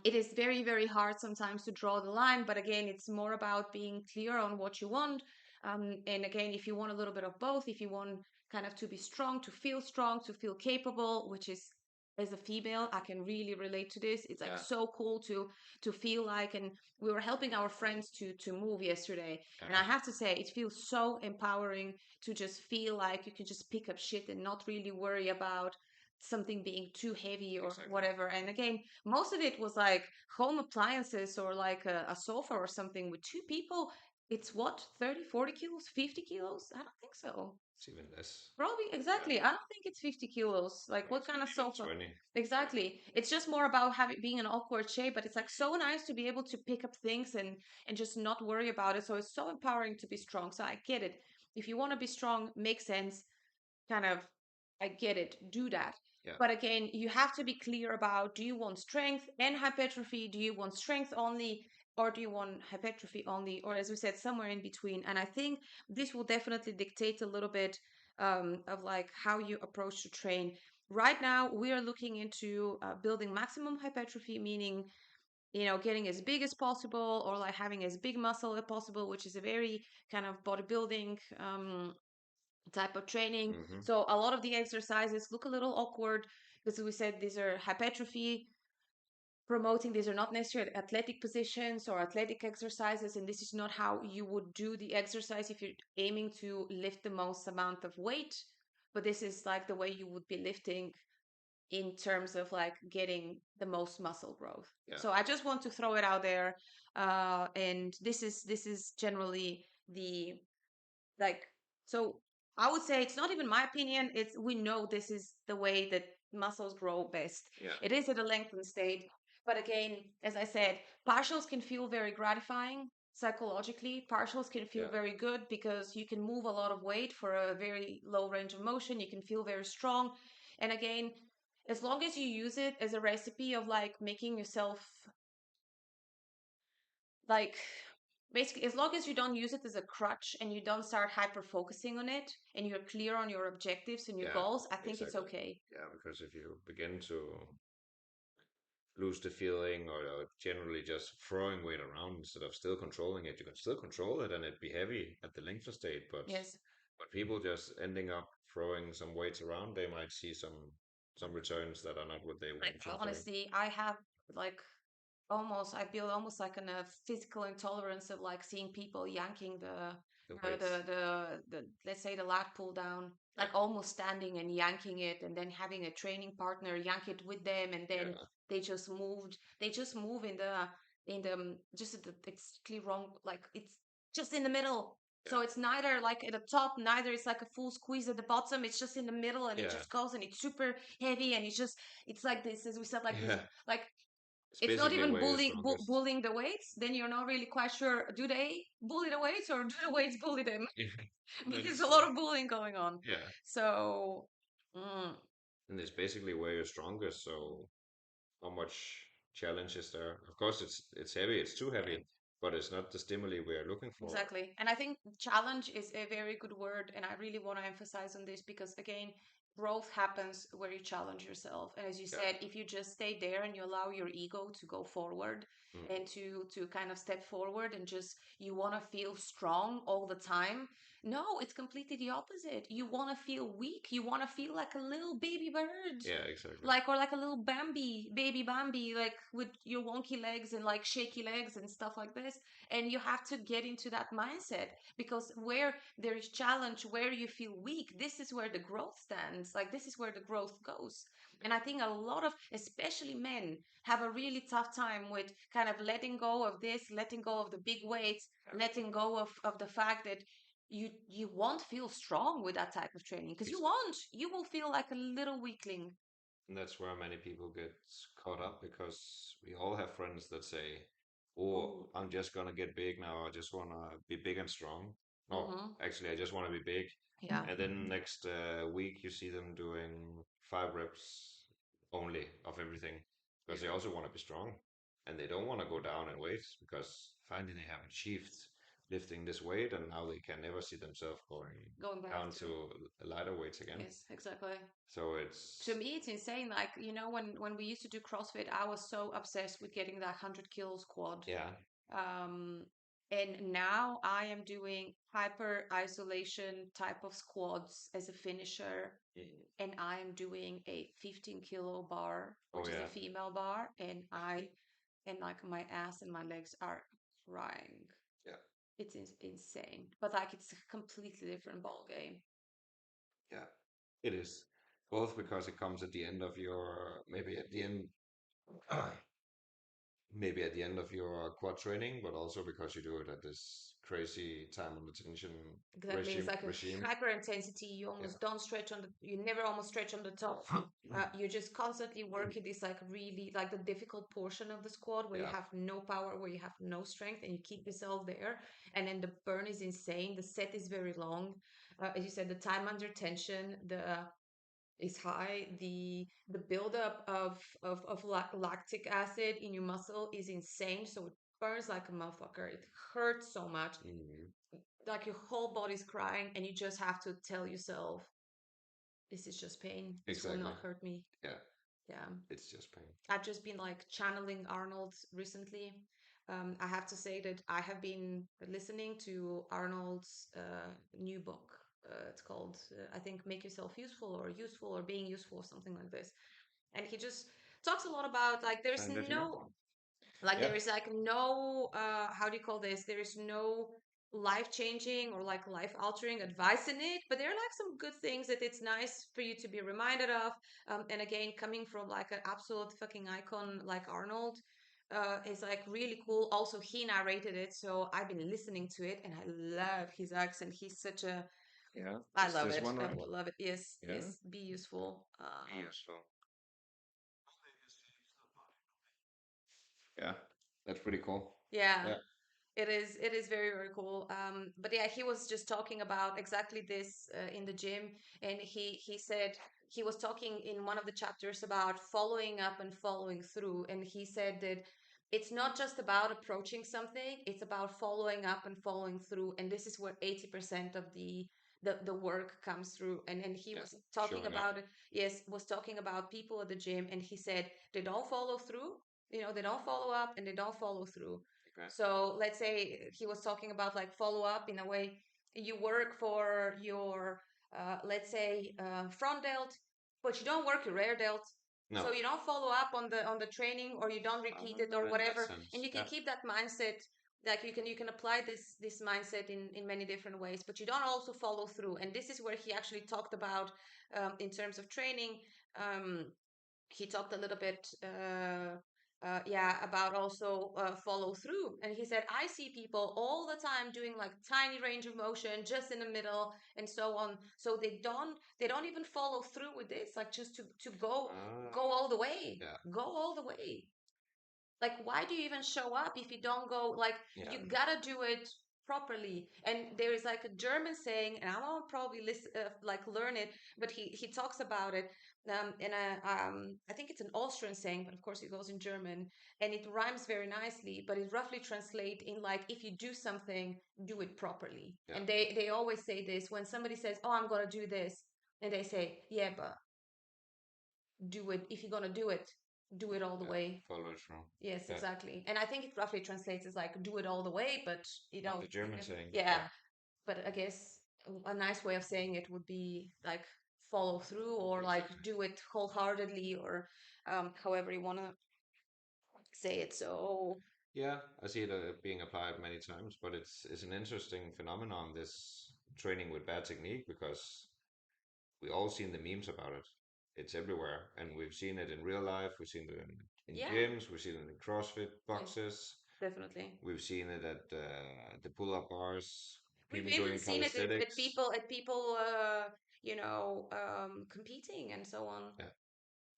it is very, very hard sometimes to draw the line. But again, it's more about being clear on what you want. And again, if you want a little bit of both, if you want kind of to be strong, to feel capable, which is, as a female, I can really relate to this. It's like Yeah. so cool to feel like. And we were helping our friends to move yesterday, and I have to say, it feels so empowering to just feel like you can just pick up shit and not really worry about something being too heavy or Exactly. whatever. And again, most of it was like home appliances, or like a sofa or something with two people. It's what, 30, 40 kilos, 50 kilos? I don't think so. It's even less. Probably, exactly. I don't think it's 50 kilos. Like, what kind of sofa? 20. Exactly. It's just more about having being an awkward shape, but it's like so nice to be able to pick up things and just not worry about it. So it's so empowering to be strong. So I get it. If you want to be strong, makes sense. Kind of, I get it, do that. Yeah. But again, you have to be clear about, do you want strength and hypertrophy? Do you want strength only? Or do you want hypertrophy only? Or, as we said, somewhere in between? And I think this will definitely dictate a little bit of like how you approach to train. Right now, we are looking into building maximum hypertrophy, meaning getting as big as possible, or like having as big muscle as possible, which is a very kind of bodybuilding type of training. Mm-hmm. So a lot of the exercises look a little awkward, because we said these are hypertrophy promoting. These are not necessarily athletic positions or athletic exercises, and this is not how you would do the exercise if you're aiming to lift the most amount of weight. But this is like the way you would be lifting in terms of like getting the most muscle growth. Yeah. So I just want to throw it out there, and this is generally the, like, so I would say it's not even my opinion. It's, we know this is the way that muscles grow best. Yeah. It is at a lengthened state. But again, as I said, partials can feel very gratifying. psychologically. Partials can feel Yeah. very good because you can move a lot of weight for a very low range of motion. You can feel very strong. And again, as long as you use it as a recipe of like making yourself like basically, as long as you don't use it as a crutch and you don't start hyper focusing on it and you're clear on your objectives and your Yeah, goals, I think it's exactly. okay. Yeah, because if you begin to lose the feeling or generally just throwing weight around instead of still controlling it, you can still control it and it be heavy at the lengthen state, Yes. but people just ending up throwing some weights around, they might see some returns that are not what they Like want from training. honestly, I have like almost I feel almost like a physical intolerance of like seeing people yanking The the weights. let's say the lat pull down, Yeah, like almost standing and yanking it, and then having a training partner yank it with them, and then yeah, they just move in the just at the exactly wrong, like it's just in the middle. yeah, So it's neither like at the top, neither it's like a full squeeze at the bottom. It's just in the middle, and it yeah, just goes, and it's super heavy, and it's like this, as we said, like this, yeah. like It's it's not basically even where you're strongest. bullying the weights. Then you're not really quite sure, do they bully the weights or do the weights bully them? But there's a It's lot of bullying going on. yeah, So mm, and it's basically where you're strongest. So how much challenge is there? Of course, it's heavy. It's too yeah. heavy, but it's not the stimuli we're looking for. Exactly. And I think challenge is a very good word. And I really want to emphasize on this because, again, growth happens where you challenge yourself. And as you Yeah. said, if you just stay there and you allow your ego to go forward Mm. and to kind of step forward and just you want to feel strong all the time, no, it's completely the opposite. You want to feel weak. You want to feel like a little baby bird, Yeah, exactly. like or like a little Bambi, baby Bambi, like with your wonky legs and like shaky legs and stuff like this. And you have to get into that mindset because where there is challenge, where you feel weak, this is where the growth stands. Like this is where the growth goes. And I think a lot of especially men have a really tough time with kind of letting go of this, letting go of the big weights, letting go of the fact that you won't feel strong with that type of training because you Exactly. won't, you will feel like a little weakling. And that's where many people get caught up because we all have friends that say, "Oh, Oh, I'm just gonna get big now. I just wanna be big and strong." No, mm-hmm. actually, I just want to be big. Yeah, And then next week, you see them doing 5 reps only of everything because they also want to be strong and they don't want to go down in weight because finally they have achieved lifting this weight and now they can never see themselves going going back down to, to lighter weights again. yes, exactly. So To it's me it's insane, like when we used to do CrossFit, I was so obsessed with getting that 100 kilo squad. yeah, um and now I am doing hyper isolation type of squads as a finisher, mm, and I am doing a 15-kilo bar, oh which is a yeah, female bar, and I and like my ass and my legs are crying. yeah, It's insane, but like it's a completely different ball game. yeah. It is both because it comes at the end of your maybe at the end maybe at the end of your quad training, but also because you do it at this crazy time on attention Exactly. It's like regime. a hyper intensity. You Yeah, almost don't stretch on the, you never almost stretch on the top. You just constantly work at this like really like the difficult portion of the squat where you yeah, have no power, where you have no strength, and you keep yourself there. And then the burn is insane. The set is very long. As you said, the time under tension, the is high. The buildup of lactic acid in your muscle is insane. So it burns like a motherfucker. It hurts so much, mm, like your whole body's crying, and you just have to tell yourself, this is just pain, this will exactly. not hurt me. Yeah, Yeah, it's just pain. I've just been like channeling Arnold recently. I have to say that I have been listening to Arnold's new book. It's called I think Make Yourself Useful, or Useful, or Being Useful, or something like this. And he just talks a lot about like there's And definitely, no, like yeah, there is like no how do you call this, there is no life changing or like life altering advice in it, but there are like some good things that it's nice for you to be reminded of. And again, coming from like an absolute fucking icon like Arnold, is like really cool. Also he narrated it, so I've been listening to it and I love his accent. He's such a, yeah. I It's love this it, one, I right? will love it. Yes, Yeah. yes, be useful. So yeah, that's pretty cool. Yeah. Yeah, It is very, very cool. But yeah, he was just talking about exactly this in the gym, and he said he was talking in one of the chapters about following up and following through, and he said that it's not just about approaching something; it's about following up and following through, and this is where 80% of the work comes through. And he Yeah, was talking showing up. about it. Yes, was talking about people at the gym, and he said they don't follow through. They don't follow up and they don't follow through. Okay. So let's say he was talking about like follow up in a way. You work for your, let's say, front delt, but you don't work your rear delt. So No. you don't follow up on the training, or you don't repeat it or In that whatever, and sense, you can yeah. keep that mindset. Like you can apply this mindset in many different ways, but you don't also follow through. And this is where he actually talked about in terms of training. Um, he talked a little bit yeah, about also follow through, and he said I see people all the time doing like tiny range of motion just in the middle and so on, so they don't even follow through with this, like just to go Ah, all the way, yeah, go all the way. Like, why do you even show up if you don't go? Like, yeah. you gotta do it properly. And there is like a German saying, and I won't probably listen, like learn it, but he talks about it. I think it's an Austrian saying, but of course it goes in German, and it rhymes very nicely. But it roughly translates in like, if you do something, do it properly. Yeah, And they always say this when somebody says, "Oh, I'm gonna do this," and they say, "Yeah, but do it. If you're gonna do it all the yeah. way." Follow through. Yes, Yeah. exactly. And I think it roughly translates as like do it all the way, but Oh, the German saying. yeah. Yeah. But I guess a nice way of saying it would be like follow through, or like Exactly. do it wholeheartedly, or however you want to say it. So Yeah, I see it being applied many times, but it's an interesting phenomenon, this training with bad technique, because we all seen the memes about it. It's everywhere, and we've seen it in real life. We've seen it in yeah, gyms. We've seen it in CrossFit yes, boxes. definitely. We've seen it at the pull-up bars. We've People even doing seen it at calisthenics. people competing and so on, Yeah,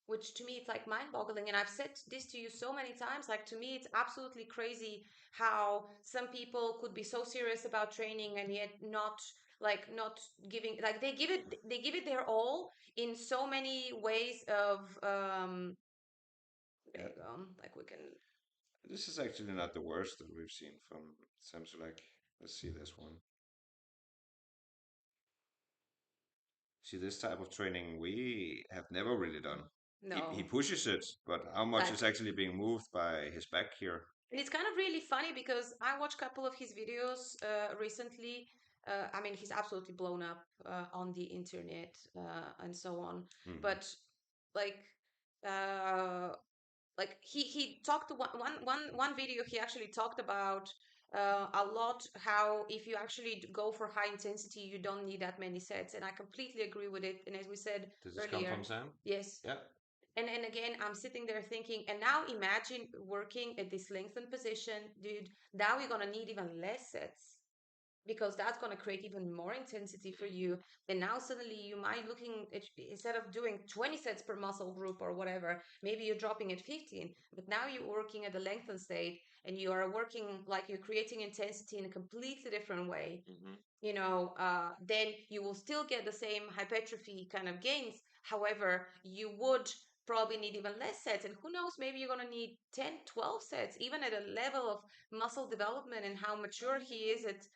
which to me it's like mind-boggling. And I've said this to you so many times, like to me it's absolutely crazy how some people could be so serious about training and yet not giving, like they give it their all in so many ways of there yeah. you go, like we can. This is actually not the worst that we've seen from Samsung. Like, let's see this one. See, this type of training we have never really done. He No, pushes it, but how much like, is actually being moved by his back here? and it's kind of really funny because I watched a couple of his videos recently. I mean, he's absolutely blown up on the internet and so on. Hmm. But like, uh, he talked one video. He actually talked about a lot how if you actually go for high intensity, you don't need that many sets, and I completely agree with it. And as we said Does this come earlier, from Sam? yes, Yeah, and again, I'm sitting there thinking, and now imagine working at this lengthened position, dude. Now you're gonna need even less sets because that's gonna create even more intensity for you. And now suddenly you might looking at, instead of doing 20 sets per muscle group or whatever, maybe you're dropping at 15. But now you're working at the lengthened state, and you are working like you're creating intensity in a completely different way. hmm, Then you will still get the same hypertrophy kind of gains. However, you would probably need even less sets. And who knows, maybe you're going to need 10, 12 sets, even at a level of muscle development and how mature he is at.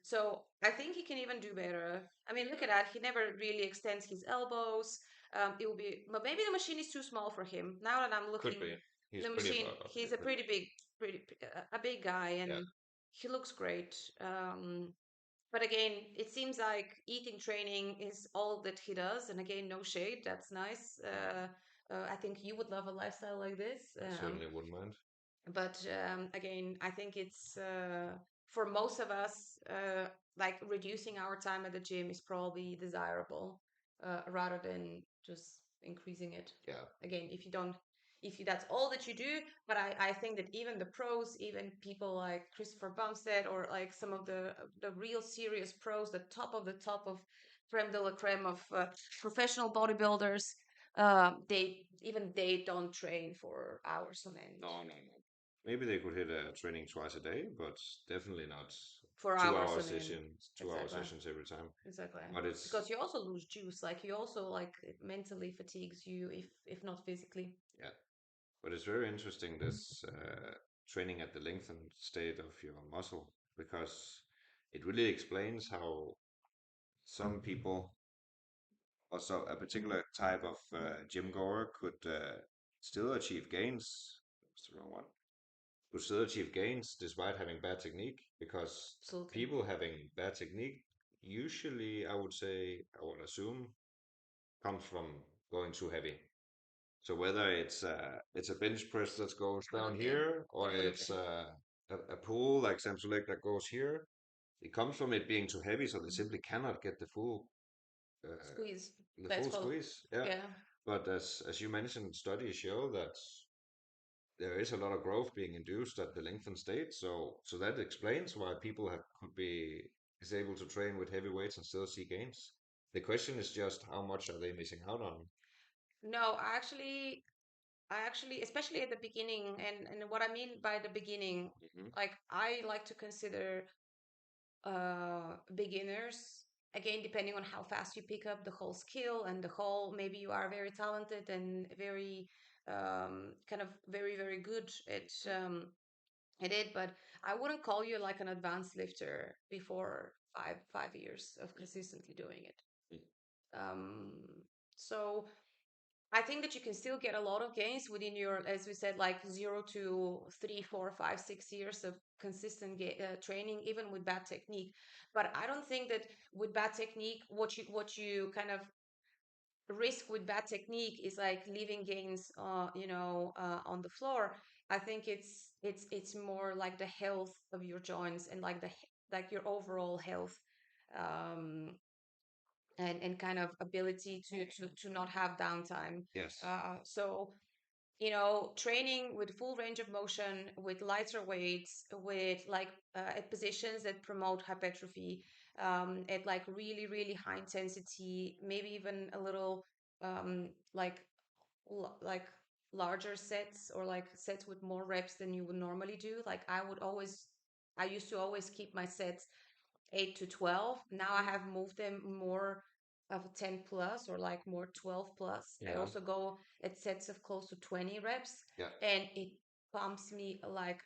So I think he can even do better. I mean, look at that. He never really extends his elbows. It will be, but maybe the machine is too small for him. Now that I'm could looking, be. He's the pretty machine, he's a pretty pretty big, pretty, a big guy, big. Yeah, and he looks great. But again, it seems like eating training is all that he does. And again, no shade. That's nice. I think you would love a lifestyle like this. I certainly wouldn't mind. But again, I think it's for most of us, like reducing our time at the gym is probably desirable rather than just increasing it. Yeah, Again, if you that's all that you do. But I think that even the pros, even people like Christopher Bumstead or like some of the real serious pros, the top of creme de la creme of professional bodybuilders, they don't train for hours on end. no, no, no. maybe they could hit a training twice a day, but definitely not 4 hours, I mean. 2 hour Exactly. sessions every time. Exactly. But it's Because you also lose juice. Like you also like it mentally fatigues you if not physically. yeah, but it's very interesting this training at the lengthened state of your muscle because it really explains how some people, also a particular type of gym goer, could still achieve gains. That's the wrong one. Could still achieve gains despite having bad technique because Absolutely. people having bad technique usually, I would say, I would assume, comes from going too heavy. So whether it's a bench press that goes down Absolutely. here or Absolutely. it's a pull like Sam's leg that goes here, it comes from it being too heavy, so they Mhm. simply cannot get uh, Squeeze. the Let's full call it. squeeze. Yeah, Yeah. but as you mentioned, studies show that there is a lot of growth being induced at the lengthened state. So that explains why people have could be is able to train with heavy weights and still see gains. The question is just how much are they missing out on? No, I actually, especially at the beginning, and what I mean by the beginning, Hmm. like I like to consider beginners again, depending on how fast you pick up the whole skill and the whole. Maybe you are very talented and very kind of very good at it, but I wouldn't call you like an advanced lifter before five years of consistently doing it. Um, so I think that you can still get a lot of gains within your, as we said, like 0 to 3, 4, 5, 6 years of consistent training, even with bad technique. But I don't think that with bad technique, what you kind of risk with bad technique is like leaving gains, on the floor. I think it's more like the health of your joints and like like your overall health. Um, and kind of ability to not have downtime. Yes. So training with full range of motion, with lighter weights, with like at positions that promote hypertrophy, at like really really high intensity, maybe even a little like like larger sets or like sets with more reps than you would normally do. Like I used to always keep my sets 8 to 12. Now I have moved them more of a 10 plus or like more 12 plus. I Yeah. also go at sets of close to 20 reps, Yeah. and it pumps me like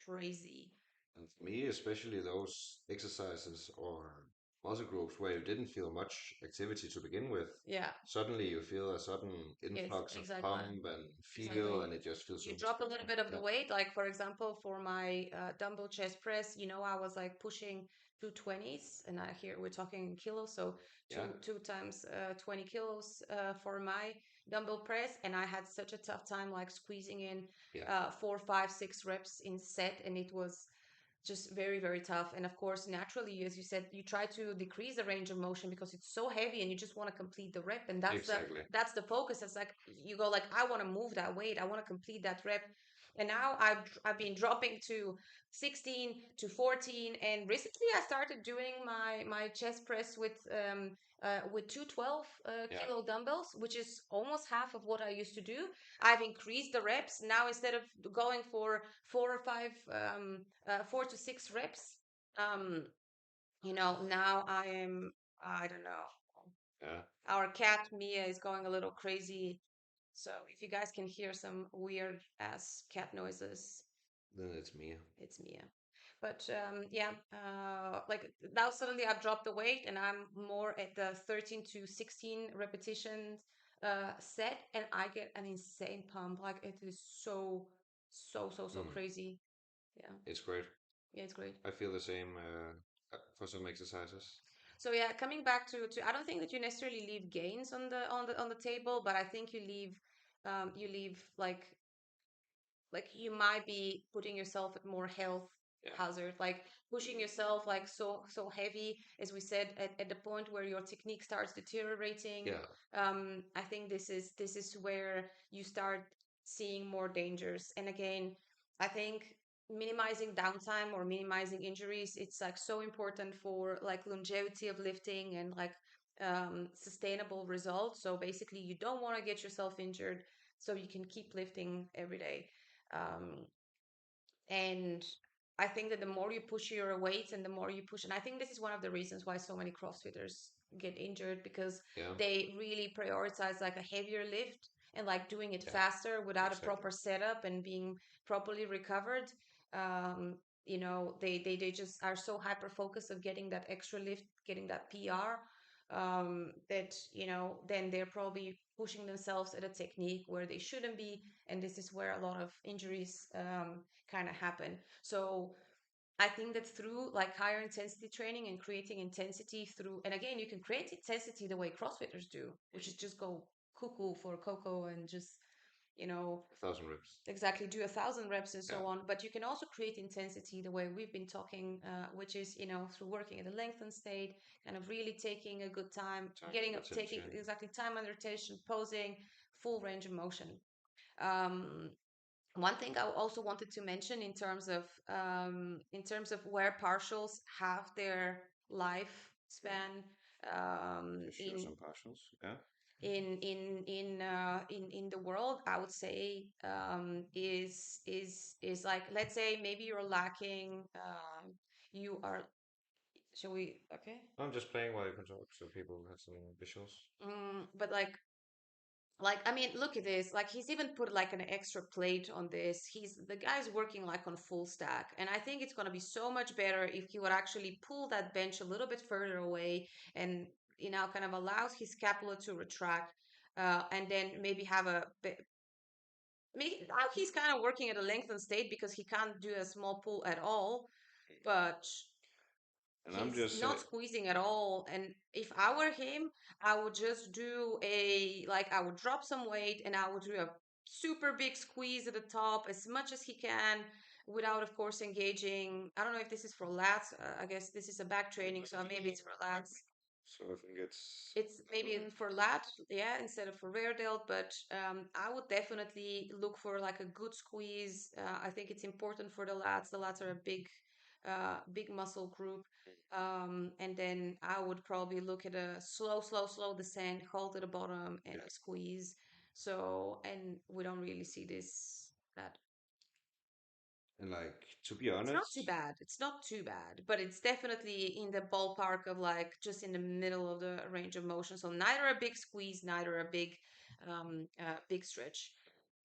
crazy. And for me, especially those exercises or muscle groups where you didn't feel much activity to begin with, Yeah. suddenly you feel a sudden Yes, influx of exactly. pump and feel, Exactly. and it just feels so You much drop a little better. bit of the Yeah. weight, like for example, for my dumbbell chest press, I was like pushing 220s, and I here we're talking in kilos, so Yeah. two times 20 kilos for my dumbbell press, and I had such a tough time like squeezing in Yeah. 4, 5, 6 reps in set, and it was just very very tough. And of course naturally, as you said, you try to decrease the range of motion because it's so heavy and you just want to complete the rep, and Exactly. that's the focus. It's like you go like, I want to move that weight, I want to complete that rep. And now I've been dropping to 16 to 14, and recently I started doing my chest press with 212 Yeah. kilo dumbbells, which is almost half of what I used to do. I've increased the reps now. Instead of going for 4 to 6 reps, um, now I don't know. Yeah. Our cat Mia is going a little crazy. So if you guys can hear some weird ass cat noises, Then it's me. it's Mia. But yeah, like now suddenly I've dropped the weight and I'm more at the 13 to 16 repetitions set, and I get an insane pump. Like it is so Mm. crazy. Yeah, It's great. yeah, it's great. I feel the same for some exercises. So yeah, coming back to I don't think that you necessarily leave gains on the table, but I think you leave like you might be putting yourself at more health Yeah. hazard, like pushing yourself like so heavy, as we said, at the point where your technique starts deteriorating. Yeah. I think this is where you start seeing more dangers. And again, I think minimizing downtime or minimizing injuries, it's like so important for like longevity of lifting and like sustainable results. So basically you don't want to get yourself injured so you can keep lifting every day. um, And I think that the more you push your weights and the more you push, and I think this is one of the reasons why so many CrossFitters get injured, because Yeah. they really prioritize like a heavier lift and like doing it Yeah. faster without a Exactly. proper setup and being properly recovered. Um, they just are so hyper focused of getting that extra lift, getting that PR, that then they're probably pushing themselves at a technique where they shouldn't be, and this is where a lot of injuries kind of happen. So I think that through like higher intensity training and creating intensity through, and again, you can create intensity the way CrossFitters do, which is just go cuckoo for cocoa and just, you know, 1,000 reps. exactly do 1,000 reps and Yeah. so on. But you can also create intensity the way we've been talking, which is, through working at a lengthened state, kind of really taking a good time, Time getting under up, taking tension. exactly time under tension, posing, full range of motion. Um, One thing I also wanted to mention in terms of where partials have their lifespan Just show in some partials. Yeah. in the world, I would say is like, let's say maybe you're lacking, you are, shall we, okay, I'm just playing while you can talk, so people have some visuals. but like, I mean, look at this. Like, he's even put like an extra plate on this. The guy's working like on full stack. And I think it's going to be so much better if he would actually pull that bench a little bit further away and, kind of allows his scapula to retract. And then maybe have a bit. Now he's kind of working at a lengthened state because he can't do a small pull at all. But And I'm he's just not saying, squeezing at all. And if I were him, I would just do I would drop some weight and I would do a super big squeeze at the top as much as he can without, of course, engaging. I don't know if this is for lats. I guess this is a back training, so maybe it's for lats. so everything gets. It's maybe for lat, yeah, instead of for rear delt, but I would definitely look for like a good squeeze. I think it's important for the lats. The lats are a big muscle group. And then I would probably look at a slow descent, hold at the bottom and Yeah. a squeeze. So, and we don't really see that. And like, to be It's not too honest, bad. It's not too bad, but it's definitely in the ballpark of like just in the middle of the range of motion. So neither a big squeeze, neither a big stretch.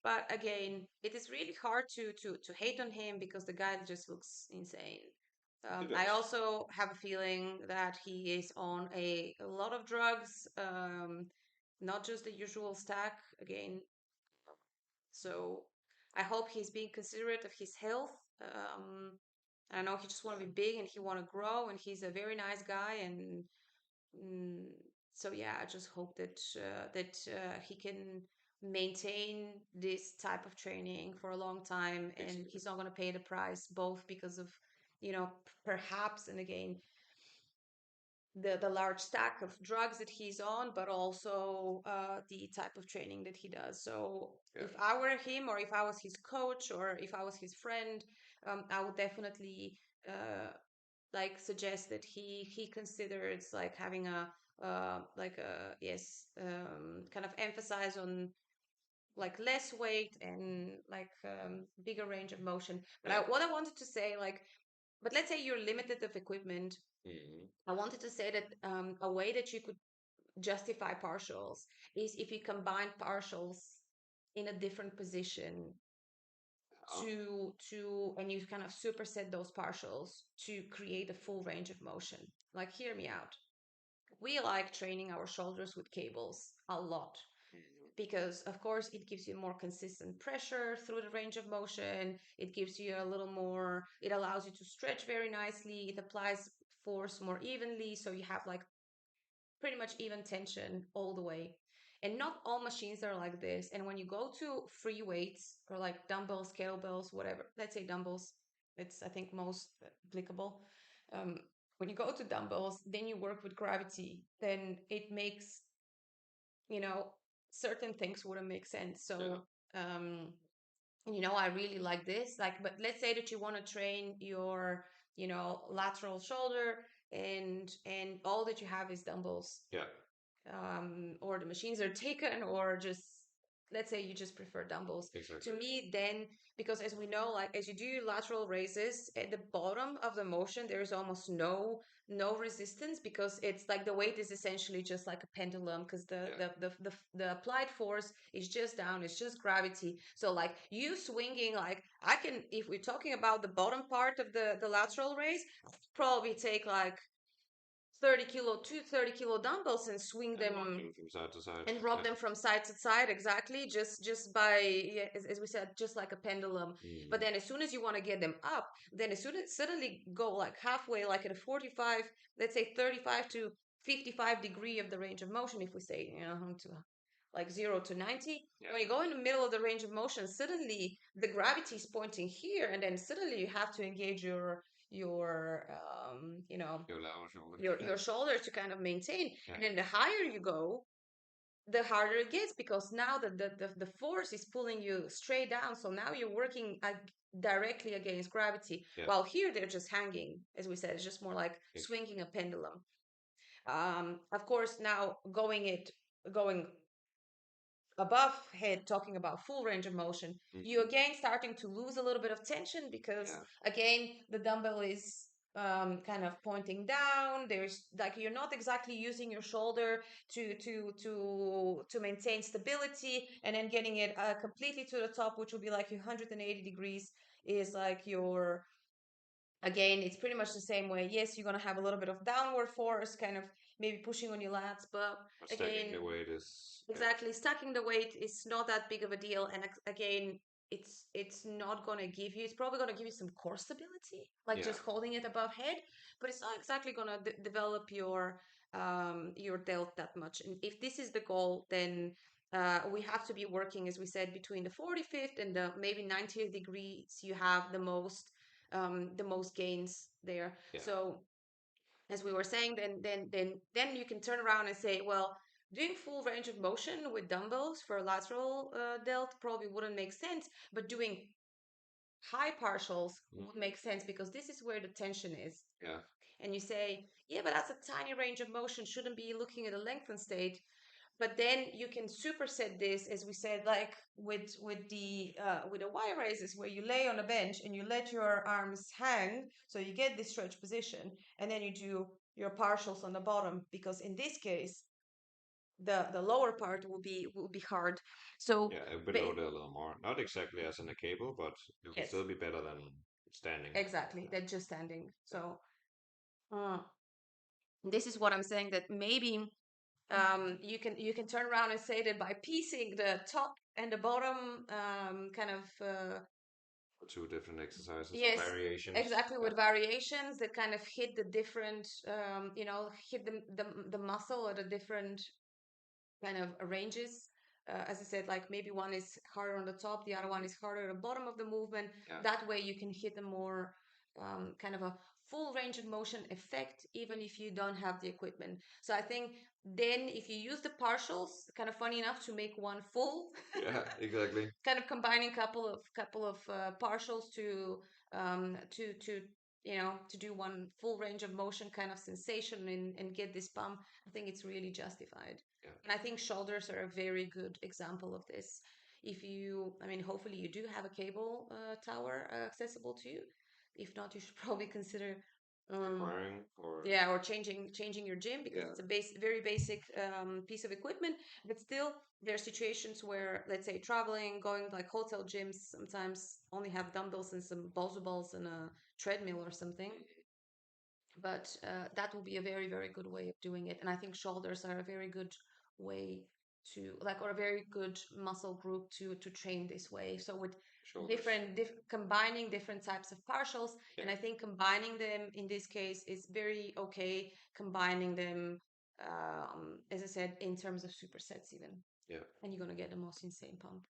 But again, it is really hard to hate on him because the guy just looks insane. it I does. also have a feeling that he is on a lot of drugs, not just the usual stack. Again, so I hope he's being considerate of his health. I know he just want to be big and he want to grow, and he's a very nice guy. And mm, so yeah, I just hope that he can maintain this type of training for a long time, and Exactly. he's not going to pay the price, both because of perhaps, and again, the large stack of drugs that he's on, but also the type of training that he does. So Yeah. if I were him, or if I was his coach, or if I was his friend, I would definitely like suggest that he considers like having a like a yes kind of emphasize on like less weight and like bigger range of motion. But Yeah. what I wanted to say, like, but let's say you're limited of equipment. Mhm. I wanted to say that a way that you could justify partials is if you combine partials in a different position Oh, and you kind of superset those partials to create a full range of motion. Like, hear me out. We like training our shoulders with cables a lot mhm. because, of course, it gives you more consistent pressure through the range of motion. It gives you a little more, it allows you to stretch very nicely. It applies force more evenly. So you have like pretty much even tension all the way. And not all machines are like this. And when you go to free weights or like dumbbells, kettlebells, whatever, let's say dumbbells, it's I think most applicable. Um, when you go to dumbbells, then you work with gravity, then it makes, you know, certain things wouldn't make sense. Yeah. So, I really like this. Like, but let's say that you want to train your, lateral shoulder, and all that you have is dumbbells, Yeah. or the machines are taken, or just let's say you just prefer dumbbells. To Exactly. me, then, because as we know, like as you do lateral raises, at the bottom of the motion, there is almost no resistance because it's like the weight is essentially just like a pendulum because Yeah. the applied force is just down, it's just gravity. So like you swinging, like I can, if we're talking about the bottom part of the lateral raise, probably take like 30 kilo dumbbells and swing And rock them them from side to side. and rock Yeah. them from side to side, exactly, just by, yeah, as we said, just like a pendulum. But Mm. then as soon as you want to get them up, then as soon as suddenly go like halfway, like at a 45, let's say 35 to 55 degree of the range of motion, if we say, to like 0 to 90, Yeah. when you go in the middle of the range of motion, suddenly the gravity is pointing here, and then suddenly you have to engage your Your lower shoulder. your shoulders to kind of maintain. Yeah. And then the higher you go, the harder it gets because now the force is pulling you straight down. So now you're working directly against gravity. Yeah. While here they're just hanging, as we said, it's just more like Exactly. swinging a pendulum. Of course, now going above head, talking about full range of motion, you Mm. again starting to lose a little bit of tension because Yeah. again the dumbbell is kind of pointing down. There's like you're not exactly using your shoulder to maintain stability, and then getting it completely to the top, which will be like 180 degrees, is like your, again, it's pretty much the same way. Yes, you're gonna have a little bit of downward force, kind of maybe pushing on your lats, but But stacking again, the weight is, yeah. exactly, stacking the weight is not that big of a deal, and again, it's not gonna give you. It's probably gonna give you some core stability, like Yeah. just holding it above head, but it's not exactly gonna develop your delt that much. And if this is the goal, then we have to be working, as we said, between the 45th and the maybe 90th degrees. You have the most gains there. Yeah. So as we were saying, then you can turn around and say, well, doing full range of motion with dumbbells for lateral delt probably wouldn't make sense, but doing high partials Mm. would make sense because this is where the tension is. Yeah. And you say, yeah, but that's a tiny range of motion, shouldn't be looking at a lengthened state. But then you can superset this, as we said, like with the wire raises, where you lay on a bench and you let your arms hang, so you get this stretch position, and then you do your partials on the bottom, because in this case, the lower part will be hard. So, Yeah. Below ba- the a little more. Not exactly as in a cable, but it will yes, still be better than standing. exactly. They're just standing. Yeah. So, uh, this is what I'm saying, that maybe you can turn around and say that by piecing the top and the bottom, kind of, Two different exercises or yes, variations. exactly, Yeah. with variations that kind of hit the different, hit the muscle at a different kind of ranges. As I said, like maybe one is harder on the top, the other one is harder at the bottom of the movement. Yeah. That way you can hit a more kind of a full range of motion effect, even if you don't have the equipment. So I think then if you use the partials, kind of funny enough, to make one full, Yeah. Exactly. kind of combining couple of partials to do one full range of motion kind of sensation, and get this pump. I think it's really justified. Yeah. And I think shoulders are a very good example of this. If you, I mean, hopefully you do have a cable tower accessible to you. If not, you should probably consider um, Acquiring or yeah, or changing your gym, because yeah. it's a very basic piece of equipment. But still, there are situations where, let's say, traveling, going like hotel gyms, sometimes only have dumbbells and some balls and a treadmill or something. But that will be a very, very good way of doing it. And I think shoulders are a very good way to, like, or a very good muscle group to train this way. So with Shoulders. combining different types of partials, Yeah. and I think combining them in this case is very okay. Combining them, as I said, in terms of supersets even, Yeah. and you're gonna get the most insane pump,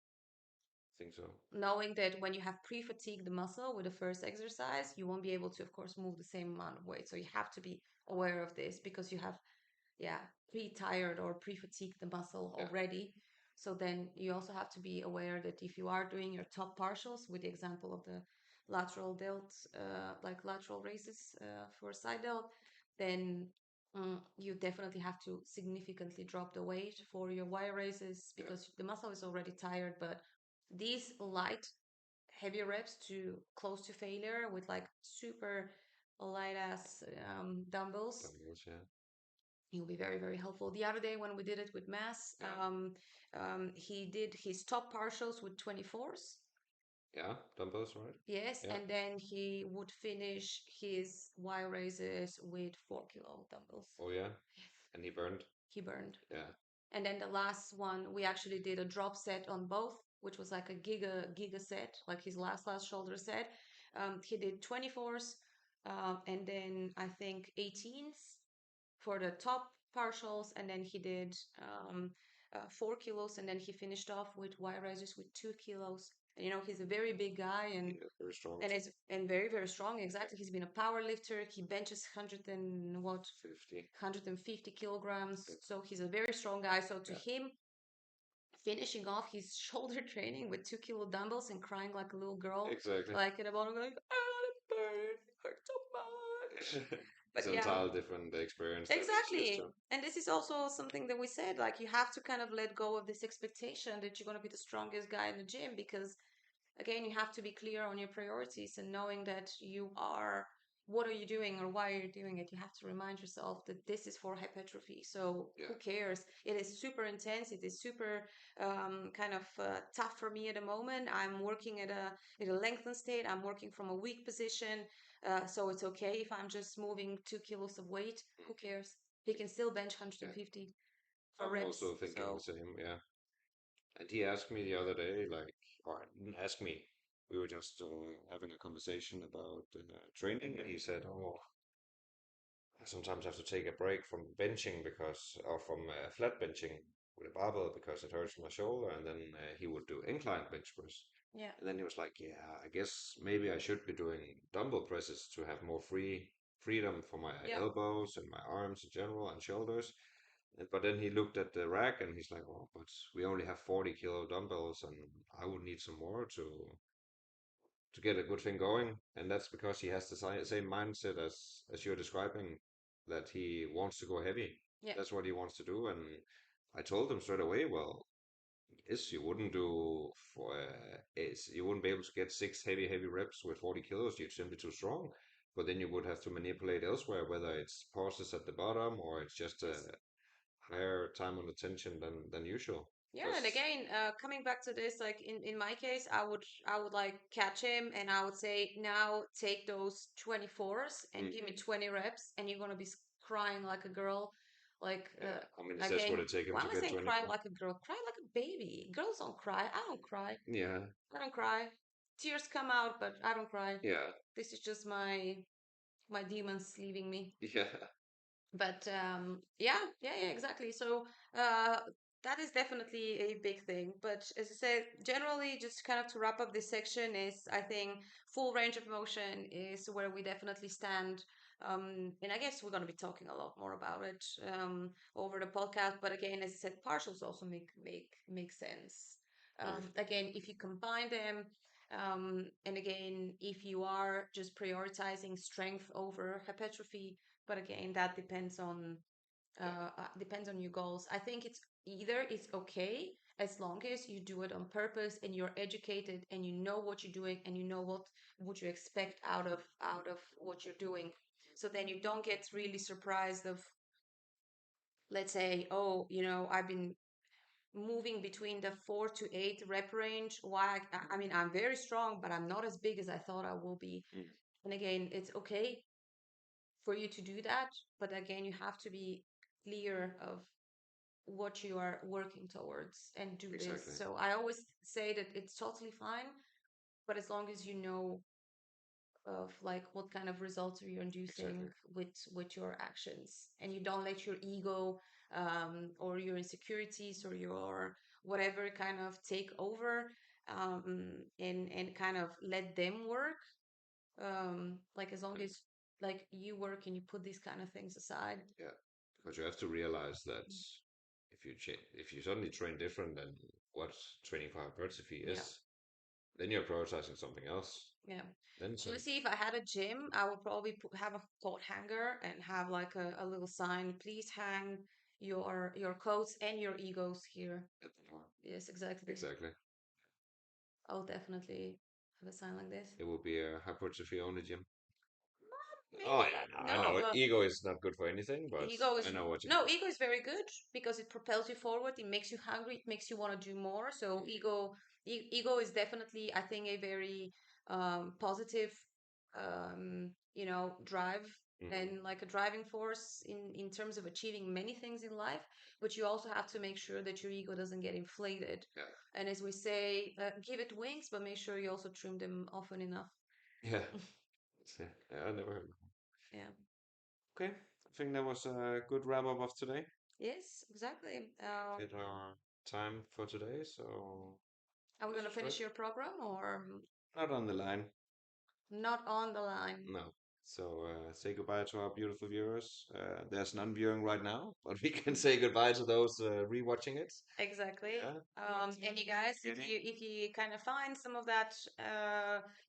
Think so. knowing that when you have pre-fatigued the muscle with the first exercise, you won't be able to, of course, move the same amount of weight. So you have to be aware of this, because you have, yeah, pre-tired or pre-fatigued the muscle Yeah. already. So then you also have to be aware that if you are doing your top partials, with the example of the lateral delt, like lateral raises for side delt, then You definitely have to significantly drop the weight for your wire raises Yeah. because the muscle is already tired. But these light, heavy reps to close to failure with like super light ass dumbbells, Dumbbells, yeah. he'll be very, very helpful. The other day when we did it with Mass, Yeah. he did his top partials with 24s. Yeah. Dumbbells, right? Yes, Yeah. and then he would finish his Y raises with 4 kilo dumbbells. Oh yeah. And he burned. He burned. Yeah. And then the last one, we actually did a drop set on both, which was like a giga set, like his last shoulder set. He did 24s, and then I think 18s for the top partials, and then he did 4 kilos, and then he finished off with Y rises with 2 kilos. And he's a very big guy, and Yeah. Very strong. very, very strong. Exactly, he's been a power lifter. He benches 100 and what 50. 150 kilograms. Yeah. So he's a very strong guy. So to Yeah. him, finishing off his shoulder training with 2 kilo dumbbells and crying like a little girl, Exactly. like in the bottom, going, "Ah, the burn hurt so much." It's But an yeah, entirely different experience that he's used exactly. to. And this is also something that we said, like you have to kind of let go of this expectation that you're going to be the strongest guy in the gym because again, you have to be clear on your priorities and knowing that what are you doing or why are you doing it? You have to remind yourself that this is for hypertrophy. So Yeah. who cares? It is super intense. It is super kind of tough for me at the moment. I'm working at a lengthened state. I'm working from a weak position. So it's okay if I'm just moving 2 kilos of weight. Who cares? He can still bench Yeah. 150 for I'm reps. also thinking the So same. Yeah. And he asked me the other day, like, or didn't ask me. We were just having a conversation about training, and he said, "Oh, I sometimes have to take a break from benching or from flat benching with a barbell because it hurts my shoulder." And then he would do incline bench press. yeah, And then he was like, "Yeah, I guess maybe I should be doing dumbbell presses to have more freedom for my yeah, elbows and my arms in general and shoulders." But then he looked at the rack and he's like, "Oh, but we only have 40 kilo dumbbells, and I would need some more to get a good thing going." And that's because he has the same mindset as you're describing, that he wants to go heavy. yeah. That's what he wants to do. And I told him straight away, well, yes, you wouldn't be able to get six heavy reps with 40 kilos. You'd simply too strong. But then you would have to manipulate elsewhere, whether it's pauses at the bottom or it's just a Yes. higher time on attention than usual. Yeah, and Because again, coming back to this, like in my case, I would like catch him and I would say, now take those 24s and give me 20 reps, and you're gonna be crying like a girl. Like yeah, how many sets would again, it take him why to am I get saying crying 24? like a girl? Cry like a baby. Girls don't cry. I don't cry. Yeah, I don't cry. Tears come out, but I don't cry. yeah, This is just my demons leaving me. yeah, But yeah, exactly. So uh that is definitely a big thing. But as I said, generally, just kind of to wrap up this section, is I think full range of motion is where we definitely stand. And I guess we're going to be talking a lot more about it over the podcast. But again, as I said, partials also make sense. Again, if you combine them, and again, if you are just prioritizing strength over hypertrophy, but again, that yeah, depends on your goals. I think it's okay as long as you do it on purpose and you're educated and you know what you're doing and you know what you expect out of what you're doing. So then you don't get really surprised of, let's say, oh, I've been moving between the 4 to 8 rep range. Why? I mean, I'm very strong, but I'm not as big as I thought I will be. mm, And again, it's okay for you to do that, but again, you have to be clear of what you are working towards and do this. exactly, So I always say that it's totally fine, but as long as you know of like what kind of results are you exactly. inducing with your actions, and you don't let your ego or your insecurities or your whatever kind of take over, and kind of let them work, like as long And as like you work and you put these kind of things aside. yeah, because you have to realize that if you suddenly train different than what training for hypertrophy Yeah, is, Then you're prioritizing something else. Yeah. Then it's like, Honestly, if I had a gym, I would probably have a coat hanger and have like a little sign, please hang your coats and your egos here. Yes, exactly. exactly. I'll definitely have a sign like this. It would be a hypertrophy only gym. Oh Maybe yeah, no, I no, know but ego is not good for anything, but ego I is know what you no, ego is very good because it propels you forward. It makes you hungry. It makes you want to do more. So ego is definitely, I think, a very positive, drive mean. and like a driving force in terms of achieving many things in life. But you also have to make sure that your ego doesn't get inflated. Yeah, And as we say, give it wings, but make sure you also trim them often enough. yeah, yeah. I never heard. Yeah. Okay, I think that was a good wrap up of today. Yes, exactly. Hit our time for today, so Are we this going to was good. finish your program or Not on the line, not on the line? no. So say goodbye to our beautiful viewers. There's none viewing right now, but we can say goodbye to those rewatching it. Exactly. Yeah. And you guys, if you kind of find some of that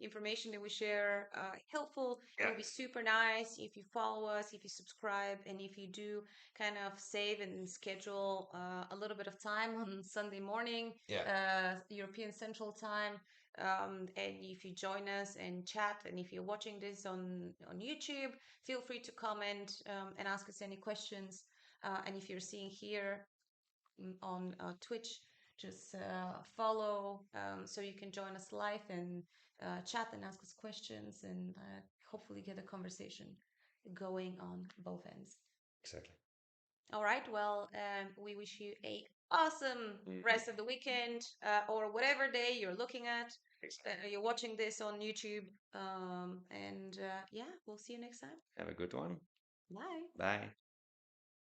information that we share helpful, it Yeah. will be super nice if you follow us, if you subscribe, and if you do kind of save and schedule a little bit of time on Sunday morning, Yeah. European Central Time. And if you join us and chat, and if you're watching this on YouTube, feel free to comment and ask us any questions. And if you're seeing here on Twitch, just follow so you can join us live and chat and ask us questions and hopefully get a conversation going on both ends. Exactly. All right. Well, we wish you a awesome rest of the weekend or whatever day you're looking at. You're watching this on YouTube. And yeah, we'll see you next time. Have a good one. Bye. Bye.